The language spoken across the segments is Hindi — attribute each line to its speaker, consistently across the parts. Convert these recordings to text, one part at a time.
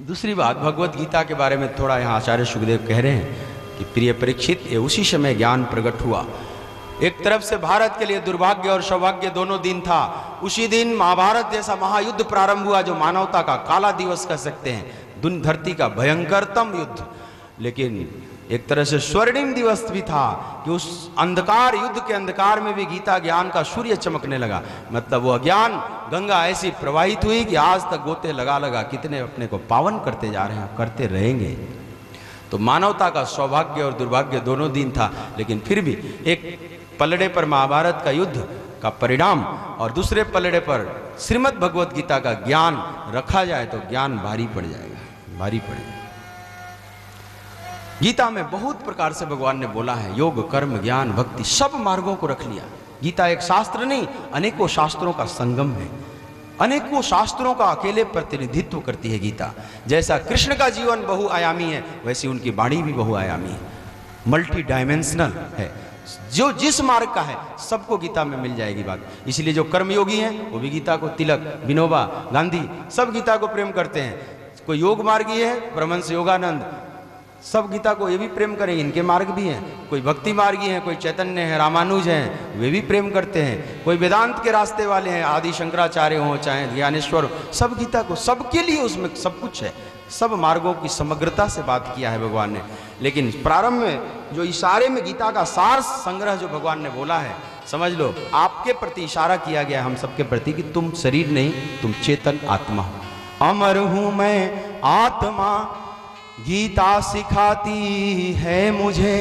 Speaker 1: दूसरी बात, भगवत गीता के बारे में थोड़ा यहाँ आचार्य सुखदेव कह रहे हैं कि प्रिय परीक्षित, ये उसी समय ज्ञान प्रकट हुआ। एक तरफ से भारत के लिए दुर्भाग्य और सौभाग्य दोनों दिन था। उसी दिन महाभारत जैसा महायुद्ध प्रारंभ हुआ जो मानवता का काला दिवस कह सकते हैं, धरती का भयंकरतम युद्ध। लेकिन एक तरह से स्वर्णिम दिवस भी था कि उस अंधकार युद्ध के अंधकार में भी गीता ज्ञान का सूर्य चमकने लगा। मतलब वो ज्ञान गंगा ऐसी प्रवाहित हुई कि आज तक गोते लगा लगा कितने अपने को पावन करते जा रहे हैं, करते रहेंगे। तो मानवता का सौभाग्य और दुर्भाग्य दोनों दिन था। लेकिन फिर भी एक पलड़े पर महाभारत का युद्ध का परिणाम और दूसरे पलड़े पर श्रीमद् भगवत गीता का ज्ञान रखा जाए तो ज्ञान भारी पड़ जाएगा, भारी पड़ जाएगा। गीता में बहुत प्रकार से भगवान ने बोला है, योग कर्म ज्ञान भक्ति सब मार्गों को रख लिया। गीता एक शास्त्र नहीं, अनेकों शास्त्रों का संगम है। अनेकों शास्त्रों का अकेले प्रतिनिधित्व करती है गीता। जैसा कृष्ण का जीवन बहुआयामी है, वैसी उनकी वाणी भी बहुआयामी है, मल्टी डायमेंशनल है। जो जिस मार्ग का है सबको गीता में मिल जाएगी बात। इसलिए जो कर्मयोगी हैं वो भी गीता को, तिलक, विनोबा, गांधी सब गीता को प्रेम करते हैं। कोई योग मार्गी है, परमहंस योगानंद, सब गीता को ये भी प्रेम करेंगे, इनके मार्ग भी हैं। कोई भक्ति मार्गी हैं, कोई चैतन्य है, रामानुज हैं, वे भी प्रेम करते हैं। कोई वेदांत के रास्ते वाले हैं, आदि शंकराचार्य हों चाहे ज्ञानेश्वर, सब गीता को, सबके लिए उसमें सब कुछ है। सब मार्गों की समग्रता से बात किया है भगवान ने। लेकिन प्रारंभ में जो इशारे में गीता का सार संग्रह जो भगवान ने बोला है, समझ लो आपके प्रति इशारा किया गया हम सबके प्रति कि तुम शरीर नहीं, तुम चेतन आत्मा हो। अमर हूं मैं आत्मा, गीता सिखाती है मुझे,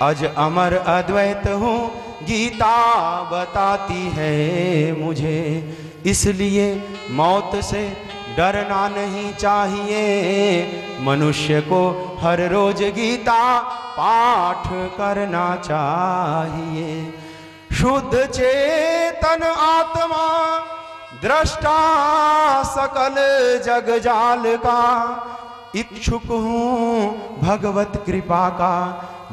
Speaker 1: अज अमर अद्वैत हूँ, गीता बताती है मुझे। इसलिए मौत से डरना नहीं चाहिए, मनुष्य को हर रोज गीता पाठ करना चाहिए। शुद्ध चेतन आत्मा दृष्टा सकल जग जाल का, इच्छुक हूँ भगवत कृपा का,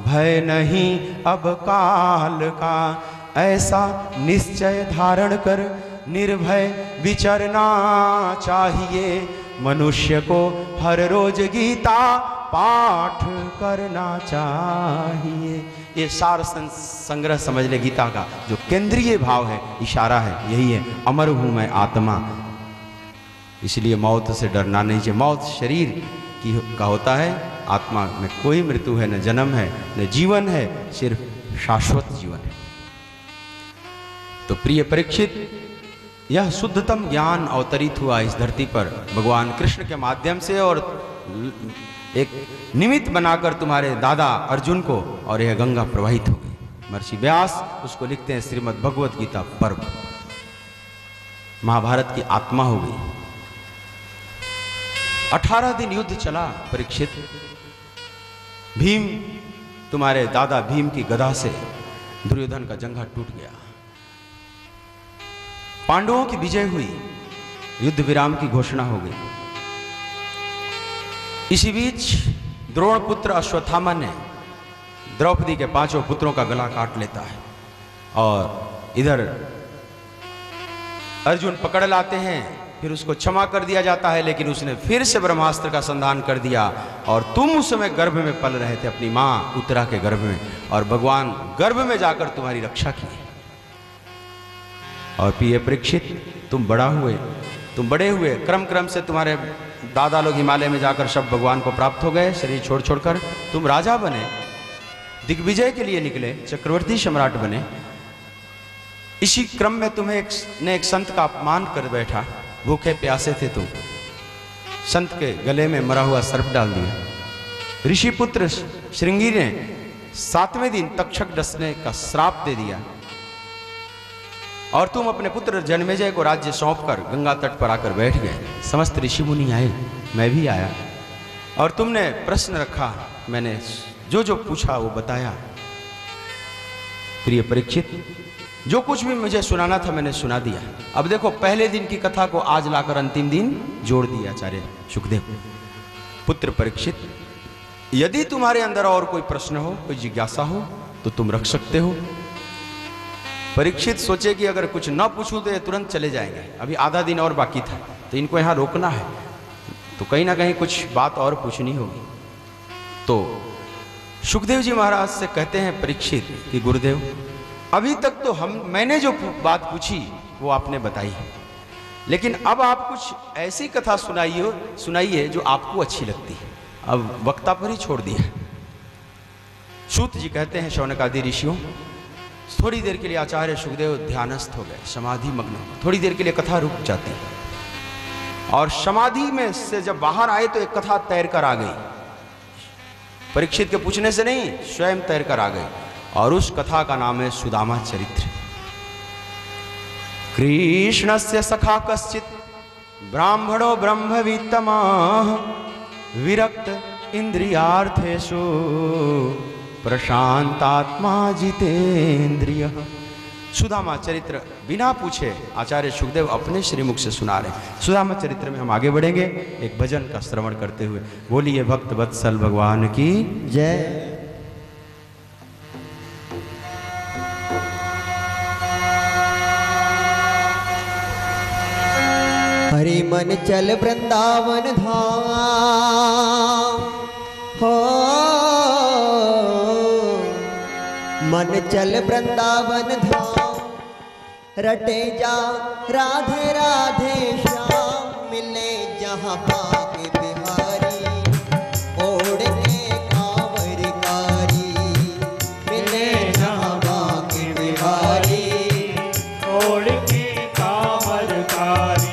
Speaker 1: भय नहीं अब काल का। ऐसा निश्चय धारण कर निर्भय विचरना चाहिए, मनुष्य को हर रोज गीता पाठ करना चाहिए। ये सार संग्रह समझ ले गीता का, जो केंद्रीय भाव है, इशारा है, यही है, अमर हूं मैं आत्मा। इसलिए मौत से डरना नहीं चाहिए। मौत शरीर की का होता है, आत्मा में कोई मृत्यु है, न जन्म है, न जीवन है, सिर्फ शाश्वत जीवन है। तो प्रिय परीक्षित, यह शुद्धतम ज्ञान अवतरित हुआ इस धरती पर भगवान कृष्ण के माध्यम से, और एक निमित्त बनाकर तुम्हारे दादा अर्जुन को, और यह गंगा प्रवाहित हो गई। महर्षि व्यास उसको लिखते हैं श्रीमद् भगवत गीता पर्व, महाभारत की आत्मा हो गई। 18 दिन युद्ध चला परीक्षित। भीम, तुम्हारे दादा भीम की गदा से दुर्योधन का जंघा टूट गया। पांडवों की विजय हुई, युद्ध विराम की घोषणा हो गई। इसी बीच द्रोण पुत्र अश्वत्थामा ने द्रौपदी के 5 पुत्रों का गला काट लेता है, और इधर अर्जुन पकड़ लाते हैं, फिर उसको क्षमा कर दिया जाता है। लेकिन उसने फिर से ब्रह्मास्त्र का संधान कर दिया, और तुम उस समय गर्भ में पल रहे थे अपनी मां उत्तरा के गर्भ में, और भगवान गर्भ में जाकर तुम्हारी रक्षा की। और प्रिय परीक्षित, तुम बड़े हुए, क्रम क्रम से तुम्हारे दादा लोग हिमालय में जाकर सब भगवान को प्राप्त हो गए, शरीर छोड़ छोड़कर तुम राजा बने, दिग्विजय के लिए निकले, चक्रवर्ती सम्राट बने। इसी क्रम में तुम्हें एक संत का अपमान कर बैठा। भूखे प्यासे थे तुम, संत के गले में मरा हुआ सर्प डाल दिया। ऋषि पुत्र श्रृंगी ने 7वें दिन तक्षक डसने का श्राप दे दिया, और तुम अपने पुत्र जन्मेजय को राज्य सौंपकर गंगा तट पर आकर बैठ गए। समस्त ऋषि मुनि आए, मैं भी आया, और तुमने प्रश्न रखा, मैंने जो जो पूछा वो बताया। प्रिय परीक्षित, जो कुछ भी मुझे सुनाना था मैंने सुना दिया। अब देखो, पहले दिन की कथा को आज लाकर अंतिम दिन जोड़ दिया आचार्य सुखदेव। पुत्र परीक्षित, यदि तुम्हारे अंदर और कोई प्रश्न हो, कोई जिज्ञासा हो, तो तुम रख सकते हो। परीक्षित सोचे कि अगर कुछ न पूछूं तो ये तुरंत चले जाएंगे, अभी आधा दिन और बाकी था, तो इनको यहाँ रोकना है। तो कहीं ना कहीं कुछ बात और पूछनी होगी। तो सुखदेव जी महाराज से कहते हैं परीक्षित कि गुरुदेव, अभी तक तो मैंने जो बात पूछी वो आपने बताई, लेकिन अब आप कुछ ऐसी कथा सुनाइए जो आपको अच्छी लगती है। अब वक्ता पर ही छोड़ दिया। सूत जी कहते हैं, शौनकादि ऋषियों, थोड़ी देर के लिए आचार्य सुखदेव ध्यानस्थ हो गए, समाधि मग्न हो गए। थोड़ी देर के लिए कथा रुक जाती है, और समाधि में से जब बाहर आए तो एक कथा तैर कर आ गई। परीक्षित के पूछने से नहीं, स्वयं तैर कर आ गई, और उस कथा का नाम है सुदामा चरित्र। कृष्णस्य सखा कश्चित् ब्राह्मणो ब्रह्मवित्तमाः विरक्त इंद्रियार्थेषु प्रशांतात्मा जितेंद्रियः। सुदामा चरित्र बिना पूछे आचार्य सुखदेव अपने श्रीमुख से सुना रहे। सुदामा चरित्र में हम आगे बढ़ेंगे एक भजन का श्रवण करते हुए। बोलिए भक्त वत्सल भगवान की जय।
Speaker 2: हरि मन चल वृंदावन धाम हो, मन चल वृंदावन धाम, रटे जा राधे राधे श्याम, मिले जहाँ पाके बिहारी, ओढ़ के कांवर कारी, मिले जहाँ पाके बिहारी,
Speaker 3: ओढ़ के कांवर कारी।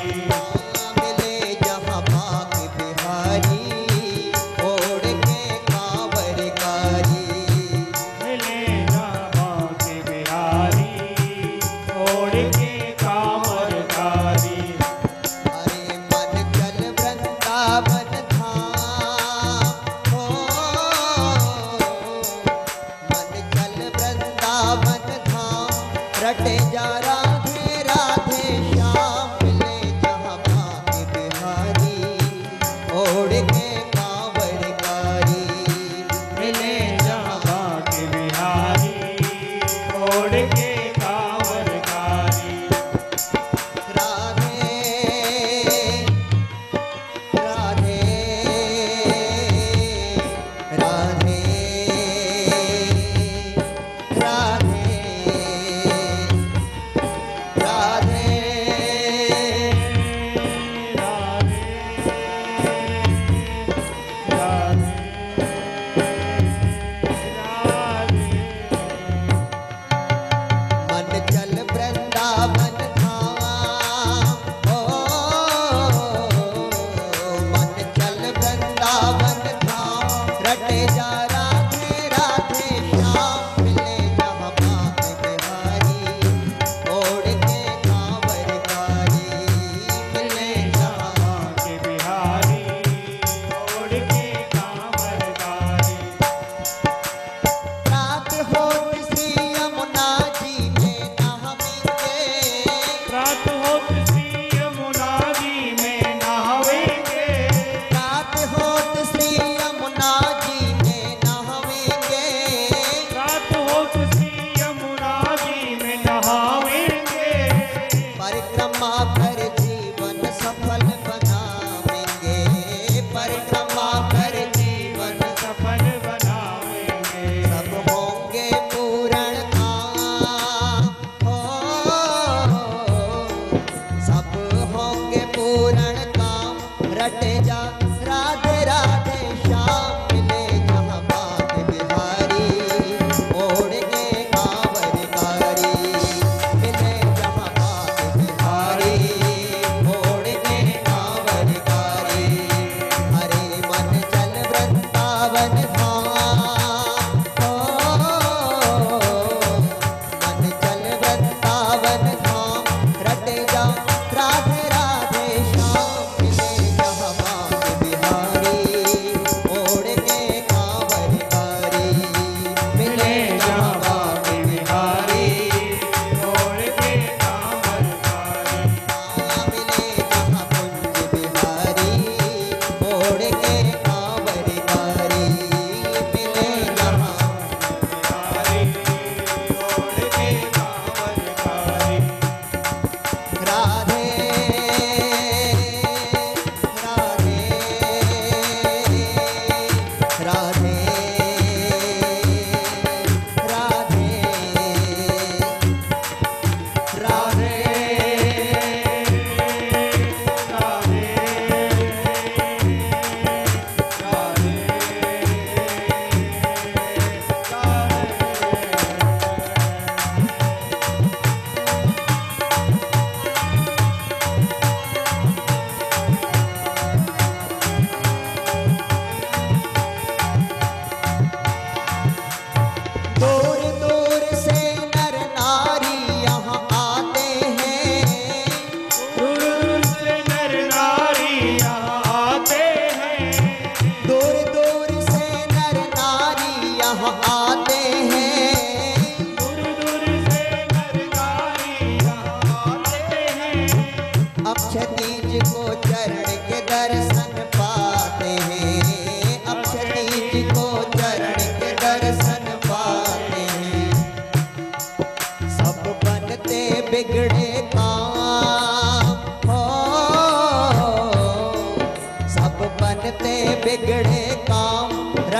Speaker 2: राधे राधे श्याम, मिले जहाँ बाग बिहारी।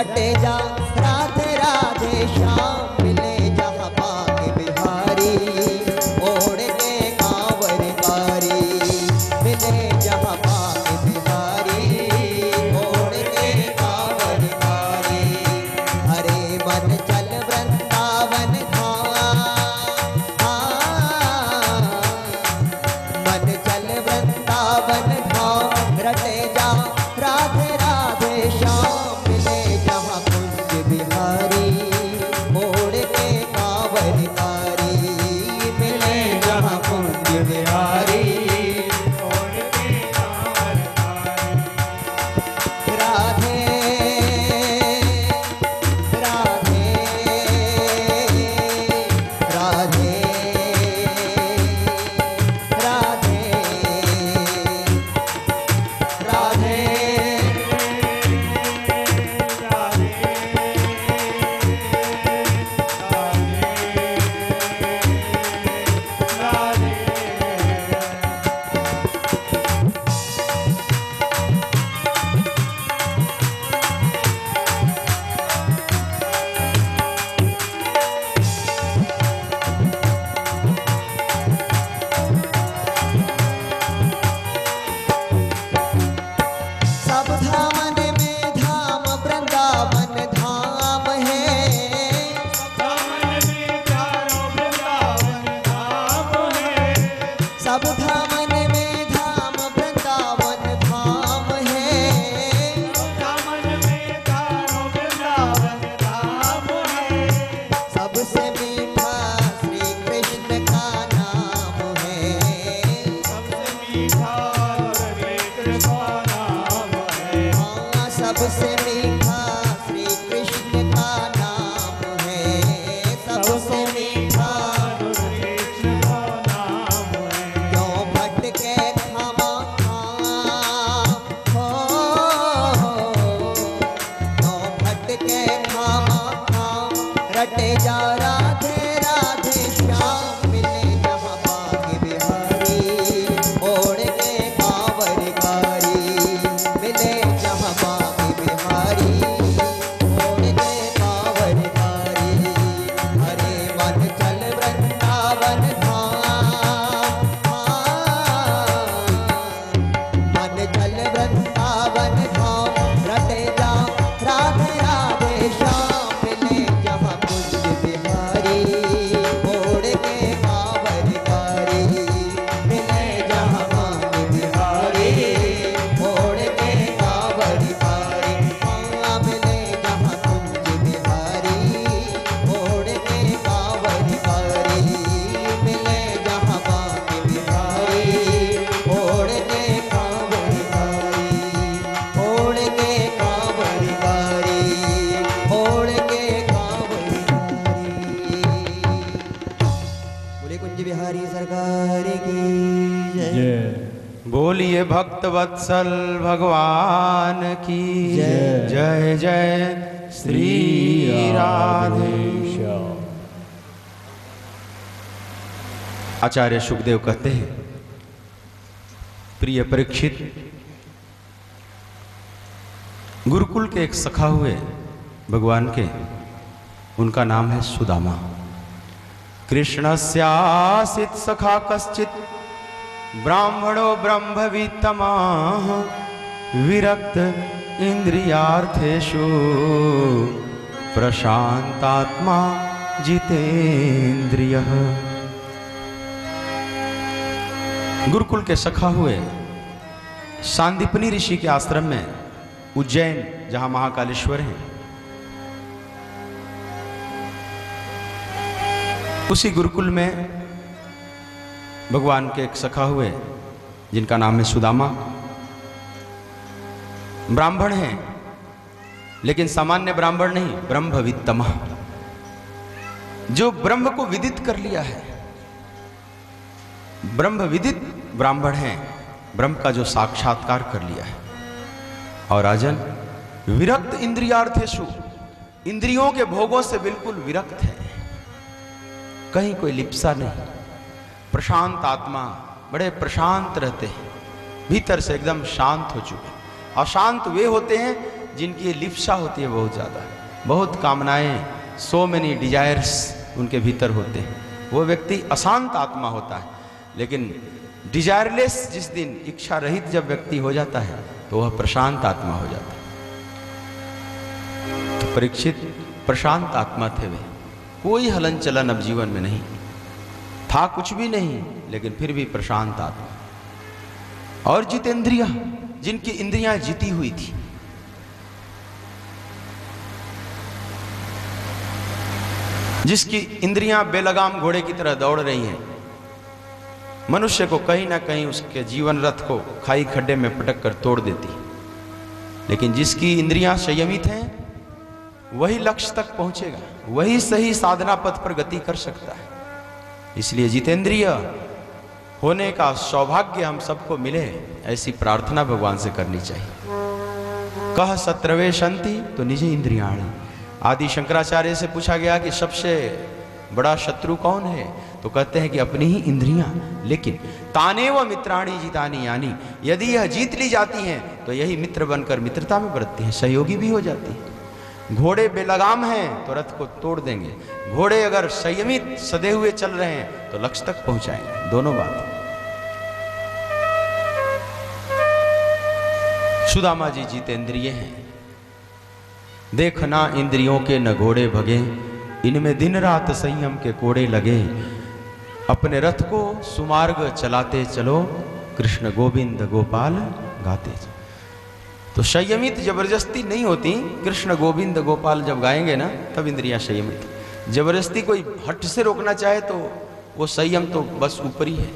Speaker 2: रटे जा राधे राधे श्याम मिले जहाँ पाके बिहारी ओढ़ के कांवर कारी मिले जहाँ पाके बिहारी ओढ़ के कांवर कारी हरे मन चल वृंदावन मन चल वृंदावन धाम रटे जा राधे राधे श्याम मिले जहाँ कुंज बिहारी मोड़ के कांवर कारी मिले जहाँ कुंज बिहारी
Speaker 3: ओढ़ के कांवर कारी।
Speaker 2: राधे राधे राधे राधे राधे सब धामन में धाम वृंदावन धाम है सब धामन में धाम वृंदावन धाम है सबसे मीठा श्री कृष्ण का नाम है हाँ सबसे मीठा श्री कृष्ण का नाम है सबसे मीठा क्यों भटके खामा खाम हो क्यों भटके खामा खाम रटे जा राधे राधे श्याम मिले जहाँ पाके बिहारी ओढ़ के कांवर कारी मिले जहाँ पाके बिहारी ओढ़ के कांवर कारी हरे मन चल वृंदावन धाम मन चल वृंदावन धाम रटे जा राधे राधे श्याम मिले जहाँ कुंज बिहारी ओढ़ के कांवर कारी मिले जहाँ पाके बिहारी ओढ़ के कांवर कारी हाँ मिले जहाँ कुंज बिहारी ओढ़ के कांवर कारी मिले जहाँ पाके बिहारी ओढ़ के कांवर कारी ओढ़ के कांवर कारी ओढ़ के कांवर कारी बोले कुंज बिहारी सरकार की जय
Speaker 1: बोलिए भक्त वत्सल भगवान की
Speaker 2: जय।
Speaker 1: जय जय श्री राधे। आचार्य सुखदेव कहते हैं, प्रिय परीक्षित, गुरुकुल के एक सखा हुए भगवान के, उनका नाम है सुदामा। कृष्णस्यासित सखा कश्चित ब्राह्मणो ब्रह्मवित्तमाः विरक्त इंद्रियार्थेषु प्रशांतात्मा जितेन्द्रियः। गुरुकुल के सखा हुए सांदीपनी ऋषि के आश्रम में, उज्जैन जहां महाकालेश्वर है, उसी गुरुकुल में भगवान के एक सखा हुए जिनका नाम है सुदामा। ब्राह्मण हैं, लेकिन सामान्य ब्राह्मण नहीं, ब्रह्मवित्तम, जो ब्रह्म को विदित कर लिया है, ब्रह्म विदित ब्राह्मण हैं, ब्रह्म का जो साक्षात्कार कर लिया है। और राजन, विरक्त इंद्रियार्थेषु, इंद्रियों के भोगों से बिल्कुल विरक्त है, कहीं कोई लिप्सा नहीं, प्रशांत आत्मा, बड़े प्रशांत रहते हैं, भीतर से एकदम शांत हो चुके। और शांत वे होते हैं जिनकी लिप्सा होती है बहुत ज़्यादा, बहुत कामनाएं, सो मेनी डिजायर्स उनके भीतर होते हैं, वो व्यक्ति अशांत आत्मा होता है। लेकिन डिजायरलेस जिस दिन, इच्छा रहित जब व्यक्ति हो जाता है तो वह प्रशांत आत्मा हो जाता है। तो परीक्षित प्रशांत आत्मा थे वे, कोई हलन चलन अब जीवन में नहीं था, कुछ भी नहीं, लेकिन फिर भी प्रशांत आत्मा। और जितेंद्रिय, जिनकी इंद्रियां जीती हुई थी, जिसकी इंद्रियां बेलगाम घोड़े की तरह दौड़ रही हैं, मनुष्य को कहीं ना कहीं उसके जीवन रथ को खाई खड्डे में पटक कर तोड़ देती। लेकिन जिसकी इंद्रियां संयमित हैं वही लक्ष्य तक पहुंचेगा, वही सही साधना पथ पर गति कर सकता है। इसलिए जितेंद्रिय होने का सौभाग्य हम सबको मिले, ऐसी प्रार्थना भगवान से करनी चाहिए। कह सत्रवे शंति तो निज इंद्रियाणी। आदि शंकराचार्य से पूछा गया कि सबसे बड़ा शत्रु कौन है, तो कहते हैं कि अपनी ही इंद्रियां। लेकिन तानेव मित्राणी जितानी यानी, यदि यह जीत ली जाती हैं तो यही मित्र बनकर मित्रता में बरतती हैं, सहयोगी भी हो जाती हैं। घोड़े बेलगाम हैं तो रथ को तोड़ देंगे, घोड़े अगर संयमित सदे हुए चल रहे हैं तो लक्ष्य तक पहुंचाएंगे। दोनों बात। सुदामा जी जितेंद्रिय हैं। देखना इंद्रियों के न घोड़े भगे, इनमें दिन रात संयम के कोड़े लगे। अपने रथ को सुमार्ग चलाते चलो, कृष्ण गोविंद गोपाल गाते चलो। तो संयमित जबरदस्ती नहीं होती, कृष्ण गोविंद गोपाल जब गाएंगे ना तब इंद्रियां संयमित। जबरदस्ती कोई हट से रोकना चाहे तो वो संयम तो बस ऊपरी है।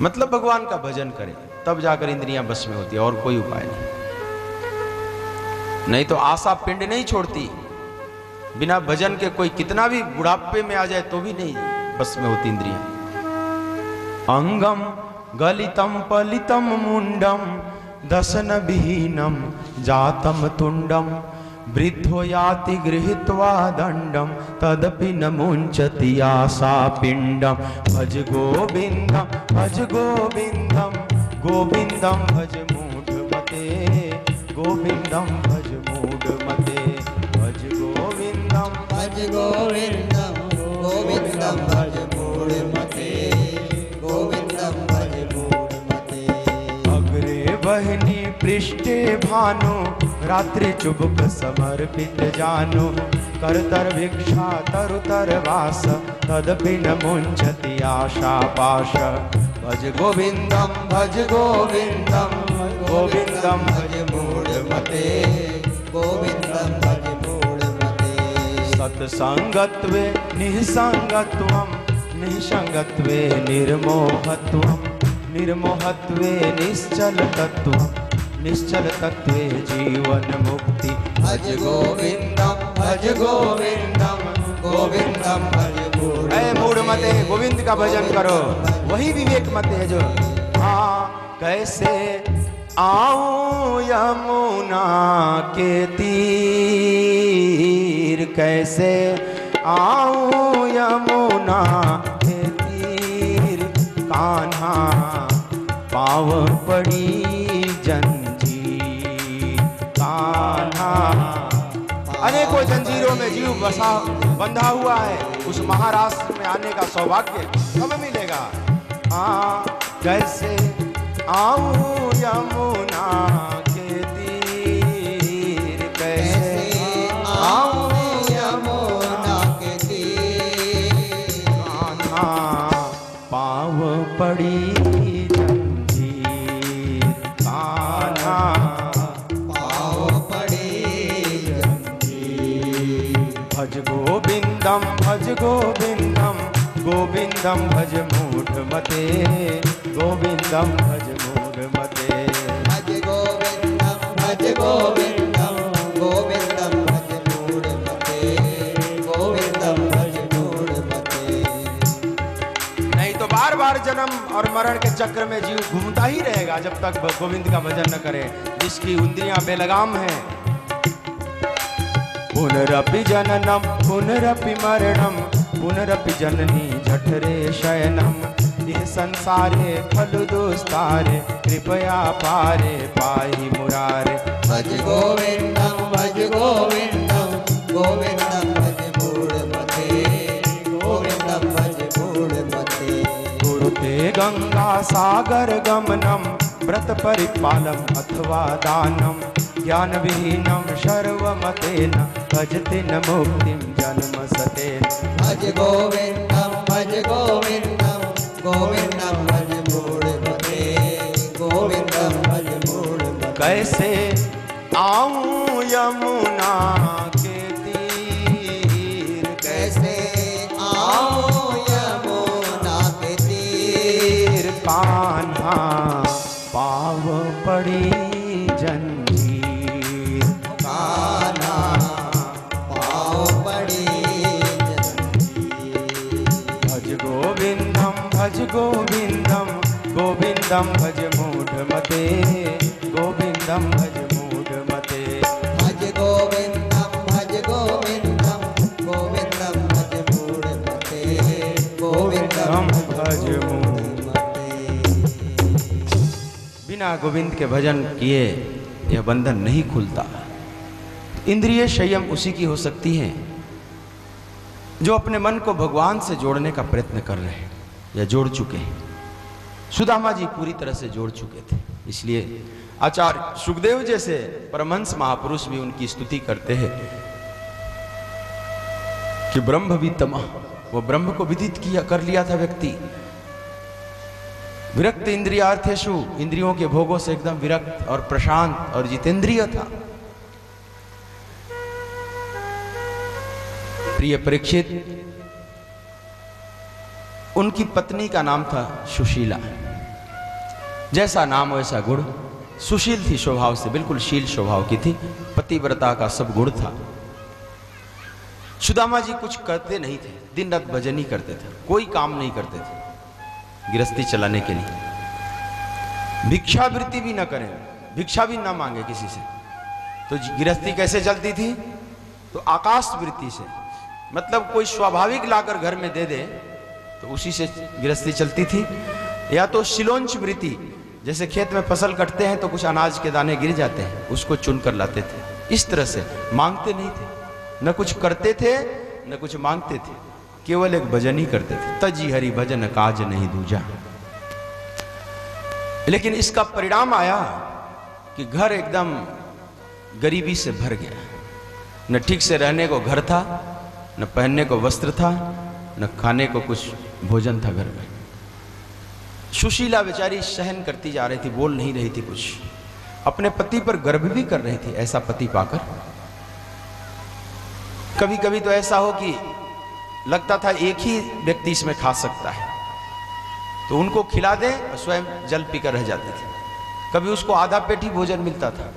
Speaker 1: मतलब भगवान का भजन करें तब जाकर इंद्रियां बस में होती है, और कोई उपाय नहीं तो आशा पिंड नहीं छोड़ती। बिना भजन के कोई कितना भी बुढ़ापे में आ जाए तो भी नहीं बस में होती इंद्रियां। अंगम गलितम पलितम मुंडम दशन विहीनम जातम तुंडम वृद्धो याति गृहीत्वा दंडम तदपि न मुंचति आशा पिंडम। भज गोविंदम गोविंदम भज मूढ़मते, गोविंदम भज मूढ़मते। भज गोविंदम
Speaker 2: गोविंदम भज मूढ़मते, गोविंदम भज मूढ़मते।
Speaker 1: अग्रे बहिनी पृष्ठे भानु, रात्रि चुबुक समर्पित जानो। करतर भिक्षा तरुतर वास, तदपि न मुंचति आशा पाश। भज गोविंदम गोविंदम भज मूढ़मते,
Speaker 2: गोविंदम भज मूढ़मते।
Speaker 1: सत्संगत्वे निःसंगत्वं, निःसंगत्वे निर्मोहत्वं, निर्मोहत्वे निश्चल तत्वं, निश्चल तत्वे जीवन मुक्ति।
Speaker 2: भज गोविंदम गोविंदम भज
Speaker 1: मूढ़मते, गोविंद का भजन करो, वही विवेक मत है जो। हाँ कैसे आऊं यमुना के तीर, कैसे आऊं यमुना के तीर। कान्हा पाँव पड़ी जंजीर, कान्हा। अनेकों जंजीरों में जीव बंधा हुआ है, उस महाराष्ट्र में आने का सौभाग्य कब मिलेगा। हाँ कैसे आऊं यमुना के तीर, कैसे आऊं
Speaker 2: यमुना के तीर।
Speaker 1: कान्हा पाँव पड़ी जंजीर, कान्हा
Speaker 2: पाँव पड़ी जंजीर।
Speaker 1: भज गोविंदम गोविंदम भज मूढ़मते, गोविंदम भज मूढ़मते।
Speaker 2: भज गोविंदम गोविंदम भज मूढ़मते, गोविंदम भज मूढ़मते।
Speaker 1: नहीं तो बार बार जन्म और मरण के चक्र में जीव घूमता ही रहेगा जब तक गोविंद का भजन न करे, जिसकी इंद्रियां बेलगाम है। पुनरपि जननम पुनरपि मरणम, पुनरपि जननी जठरे शयनम। इह संसारे खलु दुस्तारे, कृपया पारे पाहि मुरारे।
Speaker 2: भज गोविंदम भज गोविंदम गोविंदम भज मूढ़मते गोविंदम भज मूढ़मते
Speaker 1: गुरुते गंगा सागर गमनम व्रत परिपालम अथवा दानम ज्ञान विहीनम सर्वमतेन भजति न मुक्तिम जन्म सतेन
Speaker 2: भज गोविंदम भज गोविंदम गोविंदम भज मूढ़मते गोविंदम भज मूढ़मते
Speaker 1: कैसे आऊं यमुना के तीर
Speaker 2: कैसे आओ यमुना के तीर
Speaker 1: कान्हा पाव पड़ी जंजीर
Speaker 2: कान्हा पाँव पड़ी जंजीर
Speaker 1: भज गोविंदम गोविंदम भज मूढ़मते गोविंदम भज मूढ़मते
Speaker 2: भज गोविंदम भज गोविंदम गोविंदम भज मूढ़मते गोविंदम
Speaker 1: भज
Speaker 2: मूढ़मते
Speaker 1: बिना गोविंद के भजन किए यह बंधन नहीं खुलता। इंद्रिय संयम उसी की हो सकती है जो अपने मन को भगवान से जोड़ने का प्रयत्न कर रहे हैं या जोड़ चुके हैं। सुदामा जी पूरी तरह से जोड़ चुके थे, इसलिए आचार्य सुखदेव जैसे परमहंस महापुरुष भी उनकी स्तुति करते हैं कि ब्रह्म वित्तमः, वो ब्रह्म को विदित किया कर लिया था व्यक्ति। विरक्त इंद्रियार्थेषु, इंद्रियों के भोगों से एकदम विरक्त और प्रशांत और जितेंद्रिय था। प्रिय परीक्षित, उनकी पत्नी का नाम था सुशीला। जैसा नाम वैसा गुण, सुशील थी स्वभाव से, बिल्कुल शील स्वभाव की थी, पतिव्रता का सब गुण था। सुदामा जी कुछ करते नहीं थे, दिन रात भजन ही करते थे, कोई काम नहीं करते थे गृहस्थी चलाने के लिए। भिक्षावृत्ति भी न करें, भिक्षा भी ना मांगे किसी से। तो गृहस्थी कैसे चलती थी? तो आकाश वृत्ति से, मतलब कोई स्वाभाविक लाकर घर में दे दे तो उसी से गृहस्थी चलती थी। या तो शिलोंच वृत्ति, जैसे खेत में फसल कटते हैं तो कुछ अनाज के दाने गिर जाते हैं, उसको चुनकर लाते थे। इस तरह से मांगते नहीं थे, न कुछ करते थे न कुछ मांगते थे, केवल एक भजन ही करते थे। तजी हरि भजन काज नहीं दूजा। लेकिन इसका परिणाम आया कि घर एकदम गरीबी से भर गया। न ठीक से रहने को घर था, न पहनने को वस्त्र था, न खाने को कुछ भोजन था घर में। सुशीला बेचारी सहन करती जा रही थी, बोल नहीं रही थी कुछ। अपने पति पर गर्व भी कर रही थी ऐसा पति पाकर। कभी कभी तो ऐसा हो कि लगता था एक ही व्यक्ति इसमें खा सकता है, तो उनको खिला दे और स्वयं जल पीकर रह जाती थी। कभी उसको आधा पेट ही भोजन मिलता था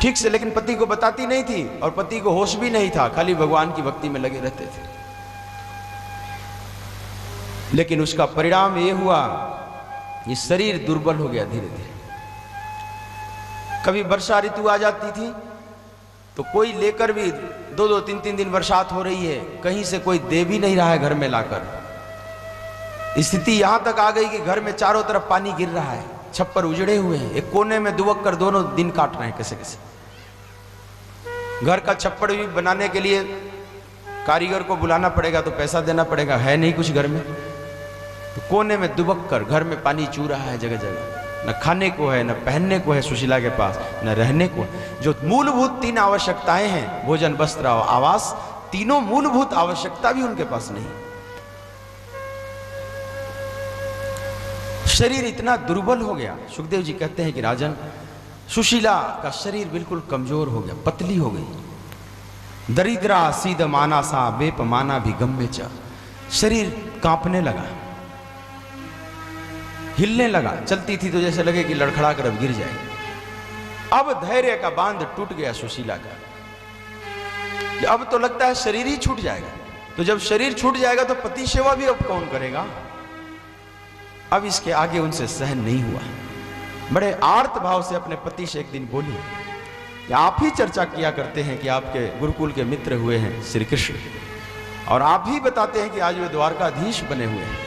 Speaker 1: ठीक से, लेकिन पति को बताती नहीं थी और पति को होश भी नहीं था, खाली भगवान की भक्ति में लगे रहते थे। लेकिन उसका परिणाम ये हुआ, ये शरीर दुर्बल हो गया धीरे धीरे। कभी वर्षा ऋतु आ जाती थी तो कोई लेकर भी 2-2, 3-3 दिन बरसात हो रही है, कहीं से कोई दे भी नहीं रहा है घर में लाकर। स्थिति यहां तक आ गई कि घर में चारों तरफ पानी गिर रहा है, छप्पर उजड़े हुए हैं, एक कोने में दुबक कर दोनों दिन काट रहे हैं कैसे कैसे। घर का छप्पर भी बनाने के लिए कारीगर को बुलाना पड़ेगा, तो पैसा देना पड़ेगा, है नहीं कुछ घर में। तो कोने में दुबक कर घर में पानी चू रहा है जगह जगह। न खाने को है, न पहनने को है सुशीला के पास, न रहने को। जो मूलभूत 3 आवश्यकताएं हैं, भोजन वस्त्र और आवास, तीनों मूलभूत आवश्यकता भी उनके पास नहीं। शरीर इतना दुर्बल हो गया। सुखदेव जी कहते हैं कि राजन, सुशीला का शरीर बिल्कुल कमजोर हो गया, पतली हो गई। दरिद्रा सीध माना सा बेप माना भी गम्य च। शरीर कांपने लगा, हिलने लगा, चलती थी तो जैसे लगे कि लड़खड़ा कर अब गिर जाएगी। अब धैर्य का बांध टूट गया सुशीला का, कि अब तो लगता है शरीर ही छूट जाएगा। तो जब शरीर छूट जाएगा तो पति सेवा भी अब कौन करेगा? अब इसके आगे उनसे सहन नहीं हुआ। बड़े आर्त भाव से अपने पति से एक दिन बोली कि आप ही चर्चा किया करते हैं कि आपके गुरुकुल के मित्र हुए हैं श्री कृष्ण, और आप ही बताते हैं कि आज वे द्वारकाधीश बने हुए हैं,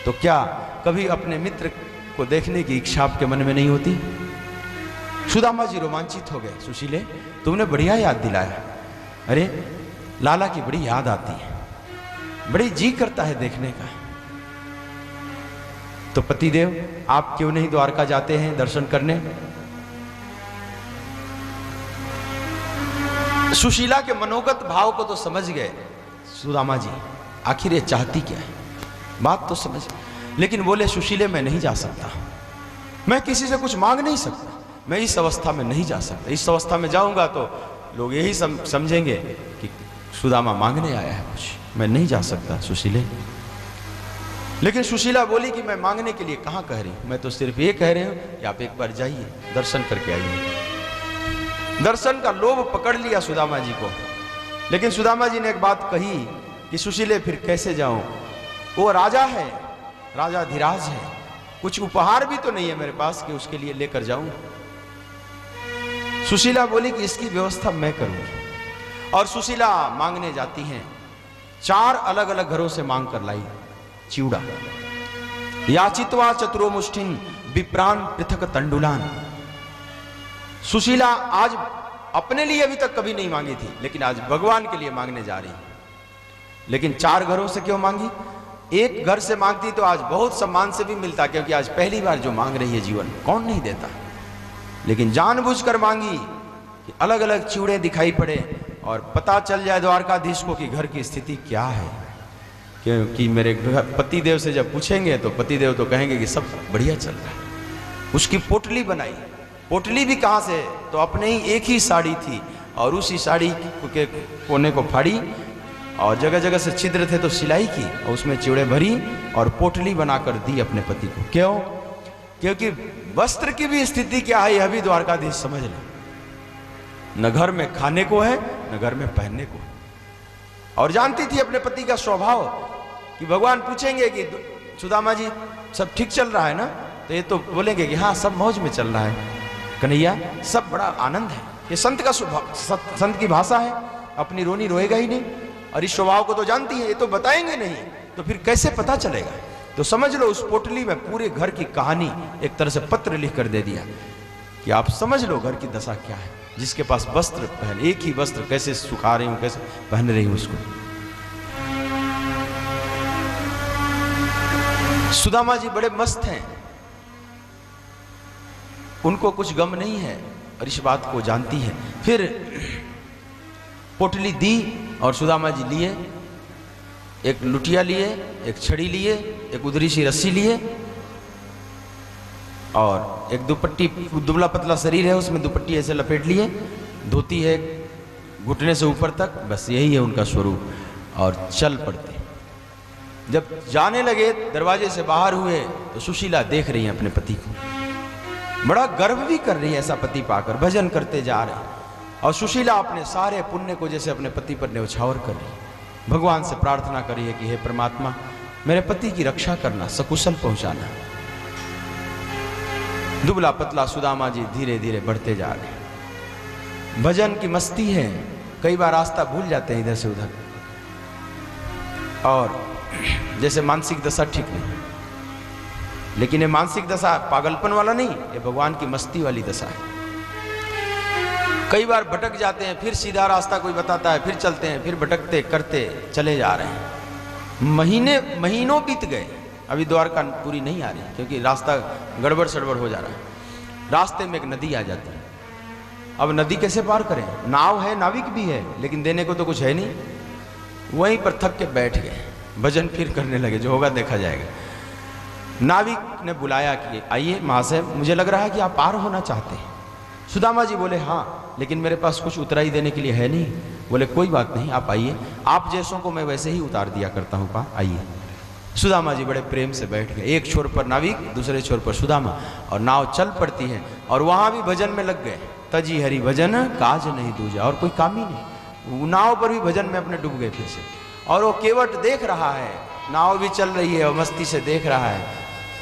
Speaker 1: तो क्या कभी अपने मित्र को देखने की इच्छा आपके मन में नहीं होती? सुदामा जी रोमांचित हो गए, सुशीले तुमने बढ़िया याद दिलाया। अरे लाला की बड़ी याद आती है, बड़ी जी करता है देखने का। तो पतिदेव आप क्यों नहीं द्वारका जाते हैं दर्शन करने? सुशीला के मनोगत भाव को तो समझ गए सुदामा जी, आखिर ये चाहती क्या है, बात तो समझ। लेकिन बोले सुशीले मैं नहीं जा सकता, मैं किसी से कुछ मांग नहीं सकता, मैं इस अवस्था में नहीं जा सकता। इस अवस्था में जाऊंगा तो लोग यही समझेंगे कि सुदामा मांगने आया है कुछ, मैं नहीं जा सकता सुशीले। लेकिन सुशीला बोली कि मैं मांगने के लिए कहाँ कह रही हूं, मैं तो सिर्फ ये कह रही हूं कि आप एक बार जाइए दर्शन करके आइए। दर्शन का लोभ पकड़ लिया सुदामा जी को। लेकिन सुदामा जी ने एक बात कही कि सुशीले फिर कैसे जाऊं, वो राजा है, राजा धीराज है, कुछ उपहार भी तो नहीं है मेरे पास कि उसके लिए लेकर जाऊं। सुशीला बोली कि इसकी व्यवस्था मैं करूंगी। और सुशीला मांगने जाती हैं, 4 अलग अलग घरों से मांग कर लाई चिवड़ा। याचित्वा चतुरो मुष्ठिन विप्रान पृथक तंडुलान। सुशीला आज अपने लिए अभी तक कभी नहीं मांगी थी, लेकिन आज भगवान के लिए मांगने जा रही। लेकिन 4 घरों से क्यों मांगी? एक घर से मांगती तो आज बहुत सम्मान से भी मिलता, क्योंकि आज पहली बार जो मांग रही है जीवन, कौन नहीं देता। लेकिन जानबूझकर मांगी कि अलग अलग चिवड़े दिखाई पड़े और पता चल जाए द्वारकाधीश को कि घर की स्थिति क्या है। क्योंकि मेरे पतिदेव से जब पूछेंगे तो पतिदेव तो कहेंगे कि सब बढ़िया चल रहा है। उसकी पोटली बनाई, पोटली भी कहाँ से, तो अपने ही एक ही साड़ी थी और उसी साड़ी के कोने को फाड़ी और जगह जगह से छिद्र थे तो सिलाई की और उसमें चिवड़े भरी और पोटली बनाकर दी अपने पति को। क्यों? क्योंकि वस्त्र की भी स्थिति क्या है यह भी द्वारकाधीश समझ ले। न घर में खाने को है न घर में पहनने को। और जानती थी अपने पति का स्वभाव कि भगवान पूछेंगे कि सुदामा जी सब ठीक चल रहा है ना, तो ये तो बोलेंगे कि हाँ सब मौज में चल रहा है कन्हैया, सब बड़ा आनंद है। ये संत का स्वभाव, संत की भाषा है, अपनी रोनी रोएगा ही नहीं। और इस स्वभाव को तो जानती है, ये तो बताएंगे नहीं, तो फिर कैसे पता चलेगा। तो समझ लो उस पोटली में पूरे घर की कहानी एक तरह से पत्र लिख कर दे दिया कि आप समझ लो घर की दशा क्या है। जिसके पास वस्त्र पहन, एक ही वस्त्र कैसे सुखा रही हूं, कैसे पहन रही हूं उसको। सुदामा जी बड़े मस्त हैं, उनको कुछ गम नहीं है और इस बात को जानती है। फिर पोटली दी और सुदामा जी लिए, एक लुटिया लिए, एक छड़ी लिए, एक उधरी सी रस्सी लिए और एक दुपट्टी, दुबला पतला शरीर है उसमें दुपट्टी ऐसे लपेट लिए, धोती है घुटने से ऊपर तक, बस यही है उनका स्वरूप। और चल पड़ते। जब जाने लगे दरवाजे से बाहर हुए तो सुशीला देख रही है अपने पति को, बड़ा गर्व भी कर रही है ऐसा पति पाकर, भजन करते जा रहे हैं। और सुशीला अपने सारे पुण्य को जैसे अपने पति पर न्यौछावर कर रही है, भगवान से प्रार्थना करी है कि हे परमात्मा मेरे पति की रक्षा करना, सकुशल पहुंचाना। दुबला पतला सुदामा जी धीरे धीरे बढ़ते जा रहे हैं। भजन की मस्ती है, कई बार रास्ता भूल जाते हैं इधर से उधर, और जैसे मानसिक दशा ठीक नहीं। लेकिन ये मानसिक दशा पागलपन वाला नहीं, ये भगवान की मस्ती वाली दशा है। कई बार भटक जाते हैं, फिर सीधा रास्ता कोई बताता है, फिर चलते हैं, फिर भटकते करते चले जा रहे हैं। महीनों बीत गए, अभी द्वारका पूरी नहीं आ रही क्योंकि रास्ता गड़बड़ सड़बड़ हो जा रहा है। रास्ते में एक नदी आ जाती है। अब नदी कैसे पार करें? नाव है, नाविक भी है, लेकिन देने को तो कुछ है नहीं। वहीं पर थक के बैठ गए, भजन फिर करने लगे, जो होगा देखा जाएगा। नाविक ने बुलाया कि आइए महाशय, मुझे लग रहा है कि आप पार होना चाहते हैं। सुदामा जी बोले हाँ, लेकिन मेरे पास कुछ उतराई देने के लिए है नहीं। बोले कोई बात नहीं, आप आइए, आप जैसों को मैं वैसे ही उतार दिया करता हूँ, पा आइए। सुदामा जी बड़े प्रेम से बैठ गए, एक छोर पर नाविक, दूसरे छोर पर सुदामा, और नाव चल पड़ती है। और वहां भी भजन में लग गए। तजी हरि भजन काज नहीं दूजा, और कोई काम ही नहीं। नाव पर भी भजन में अपने डूब गए फिर से। और वो केवट देख रहा है, नाव भी चल रही है और मस्ती से देख रहा है।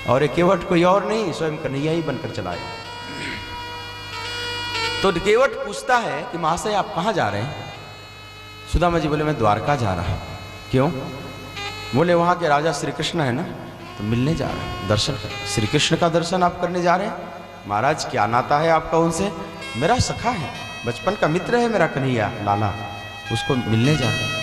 Speaker 1: और ये केवट कोई और नहीं, स्वयं कन्हैया ही बनकर चला है। तो केवट पूछता है कि महाशय आप कहाँ जा रहे हैं? सुदामा जी बोले मैं द्वारका जा रहा हूँ। क्यों? बोले वहाँ के राजा श्री कृष्ण है ना, तो मिलने जा रहे हैं, दर्शन कर। श्री कृष्ण का दर्शन आप करने जा रहे हैं? महाराज क्या नाता है आपका उनसे? मेरा सखा है, बचपन का मित्र है मेरा कन्हैया लाला, उसको मिलने जा रहा।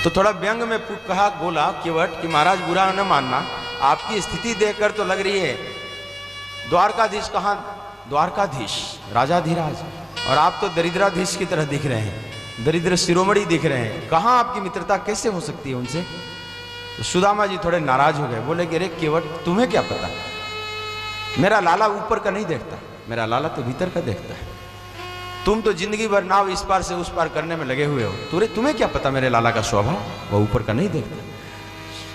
Speaker 1: तो थोड़ा व्यंग में कहा, बोला केवट कि महाराज बुरा न मानना, आपकी स्थिति देखकर तो लग रही है द्वारकाधीश कहाँ, द्वारकाधीश राजाधिराज, और आप तो दरिद्राधीश की तरह दिख रहे हैं, दरिद्र शिरोमणि दिख रहे हैं, कहाँ आपकी मित्रता कैसे हो सकती है उनसे? तो सुदामा जी थोड़े नाराज हो गए, बोले कि अरे केवट तुम्हें क्या पता, मेरा लाला ऊपर का नहीं देखता, मेरा लाला तो भीतर का देखता है। तुम तो जिंदगी भर नाव इस पार से उस पार करने में लगे हुए हो, तुम्हें क्या पता मेरे लाला का स्वभाव, वह ऊपर का नहीं देखता।